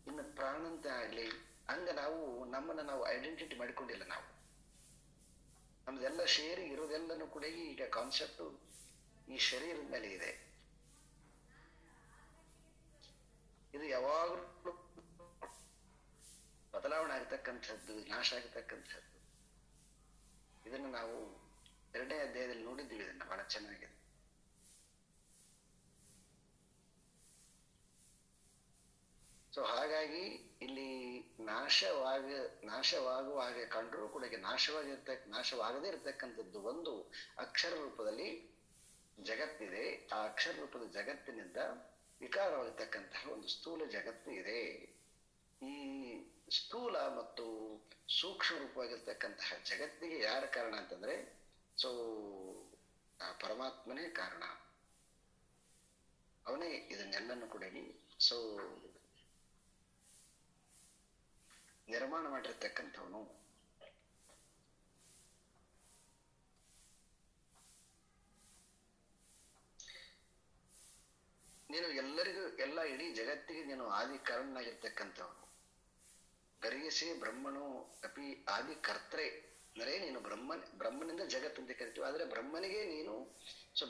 ಇನ್ನು ಪ್ರಾಣ ಅಂತ ಆಗ್ಲಿ, ಹಂಗ ನಾವು ನಮ್ಮನ್ನ ನಾವು ಐಡೆಂಟಿಟಿ ಮಾಡಿಕೊಂಡಿಲ್ಲ. ನಾವು ನಮ್ದೆಲ್ಲ ಶೇರಿ ಇರೋದೆಲ್ಲನೂ ಕೂಡ ಈಗ ಕಾನ್ಸೆಪ್ಟ್ ಈ ಶರೀರದ ಮೇಲೆ ಇದೆ. ಇದು ಯಾವಾಗಲೂ ಬದಲಾವಣೆ ಆಗ್ತಕ್ಕಂಥದ್ದು, ನಾಶ ಆಗ್ತಕ್ಕಂಥದ್ದು. ಇದನ್ನು ನಾವು 2ನೇ ಅಧ್ಯಾಯದಲ್ಲಿ ನೋಡಿದ್ದೀವಿ. ಇದನ್ನ ಬಹಳ ಚೆನ್ನಾಗಿದೆ. ಹಾಗಾಗಿ ಇಲ್ಲಿ ನಾಶವಾಗುವಾಗ ಕಂಡ್ರೂ ಕೂಡ ನಾಶವಾಗದೇ ಇರತಕ್ಕಂಥದ್ದು ಒಂದು ಅಕ್ಷರ ರೂಪದಲ್ಲಿ ಜಗತ್ತಿದೆ. ಆ ಅಕ್ಷರ ರೂಪದ ಜಗತ್ತಿನಿಂದ ವಿಕಾರವಾಗಿರ್ತಕ್ಕಂತಹ ಒಂದು ಸ್ಥೂಲ ಜಗತ್ತು ಇದೆ. ಈ ಸ್ಥೂಲ ಮತ್ತು ಸೂಕ್ಷ್ಮ ರೂಪವಾಗಿರ್ತಕ್ಕಂತಹ ಜಗತ್ತಿಗೆ ಯಾರ ಕಾರಣ ಅಂತಂದ್ರೆ ಆ ಪರಮಾತ್ಮನೇ ಕಾರಣ. ಅವನೇ ಇದನ್ನೆಲ್ಲನ್ನು ಕೂಡ ನಿರ್ಮಾಣ ಮಾಡಿರ್ತಕ್ಕಂಥವನು. ನೀನು ಎಲ್ಲರಿಗೂ ಇಡೀ ಜಗತ್ತಿಗೆ ನೀನು ಆದಿ ಕಾರಣನಾಗಿರ್ತಕ್ಕಂಥವನು. ಗರಿಯಸೆ ಬ್ರಹ್ಮನು ಅಪಿ ಆದಿ ಕರ್ತರೆ ಅಂದರೆ ನೀನು ಬ್ರಹ್ಮನಿಂದ ಜಗತ್ತಂತ ಕರಿತೀವಿ. ಆದ್ರೆ ಬ್ರಹ್ಮನಿಗೆ ನೀನು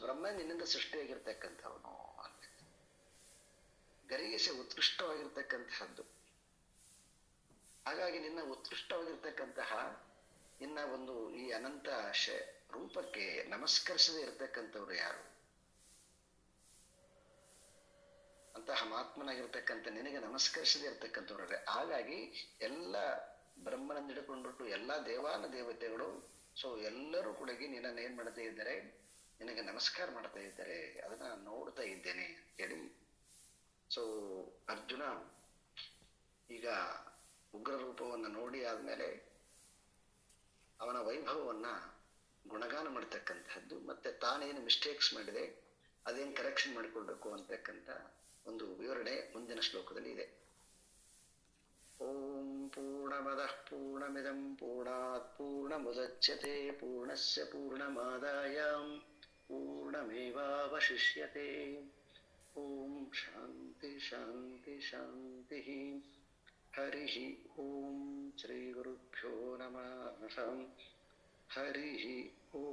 ಬ್ರಹ್ಮ ನಿನ್ನಿಂದ ಸೃಷ್ಟಿಯಾಗಿರ್ತಕ್ಕಂಥವನು ಅಂತ. ಗರಿಯಸೆ ಉತ್ಕೃಷ್ಟವಾಗಿರ್ತಕ್ಕಂತಹದ್ದು. ಹಾಗಾಗಿ ನಿನ್ನ ಉತ್ಕೃಷ್ಟವಾಗಿರ್ತಕ್ಕಂತಹ ನಿನ್ನ ಒಂದು ಈ ಅನಂತ ರೂಪಕ್ಕೆ ನಮಸ್ಕರಿಸದೇ ಇರತಕ್ಕಂಥವ್ರು ಯಾರು? ಅಂತಹ ಮಹಾತ್ಮನಾಗಿರ್ತಕ್ಕಂಥ ನಿನಗೆ ನಮಸ್ಕರಿಸದೇ ಇರ್ತಕ್ಕಂಥವ್ರೆ. ಹಾಗಾಗಿ ಎಲ್ಲ ಬ್ರಹ್ಮನನ್ನು ಹಿಡ್ಕೊಂಡ್ಬಿಟ್ಟು ಎಲ್ಲ ದೇವಾನ ದೇವತೆಗಳು ಎಲ್ಲರೂ ಕೂಡ ನಿನ್ನನ್ನು ಏನ್ ಮಾಡ್ತಾ ಇದ್ದಾರೆ, ನಿನಗೆ ನಮಸ್ಕಾರ ಮಾಡ್ತಾ ಇದ್ದಾರೆ. ಅದನ್ನ ನೋಡ್ತಾ ಇದ್ದೇನೆ ಹೇಳಿ ಅರ್ಜುನ ಈಗ ಉಗ್ರ ರೂಪವನ್ನ ನೋಡಿ ಆದ್ಮೇಲೆ ಅವನ ವೈಭವವನ್ನ ಗುಣಗಾನ ಮಾಡ್ತಕ್ಕಂಥದ್ದು, ಮತ್ತೆ ತಾನೇನು ಮಿಸ್ಟೇಕ್ಸ್ ಮಾಡಿದೆ ಅದೇನು ಕರೆಕ್ಷನ್ ಮಾಡಿಕೊಳ್ಬೇಕು ಅಂತಕ್ಕಂಥ ಒಂದು ವಿವರಣೆ ಮುಂದಿನ ಶ್ಲೋಕದಲ್ಲಿ ಇದೆ. ಓಂ ಪೂರ್ಣಮದಃ ಪೂರ್ಣಮಿದಂ ಪೂರ್ಣಾತ್ ಪೂರ್ಣಮುದಚ್ಯತೆ ಪೂರ್ಣಸ್ಯ ಪೂರ್ಣಮಾದಾಯ ಪೂರ್ಣಮೇವಾವಶಿಷ್ಯತೆ. ಓಂ ಶಾಂತಿ ಶಾಂತಿ ಶಾಂತಿ. ಹರಿ ಓಂ ಶ್ರೀ ಗುರುಭ್ಯೋ ನಮಃ. ಹರಿ ಓಂ.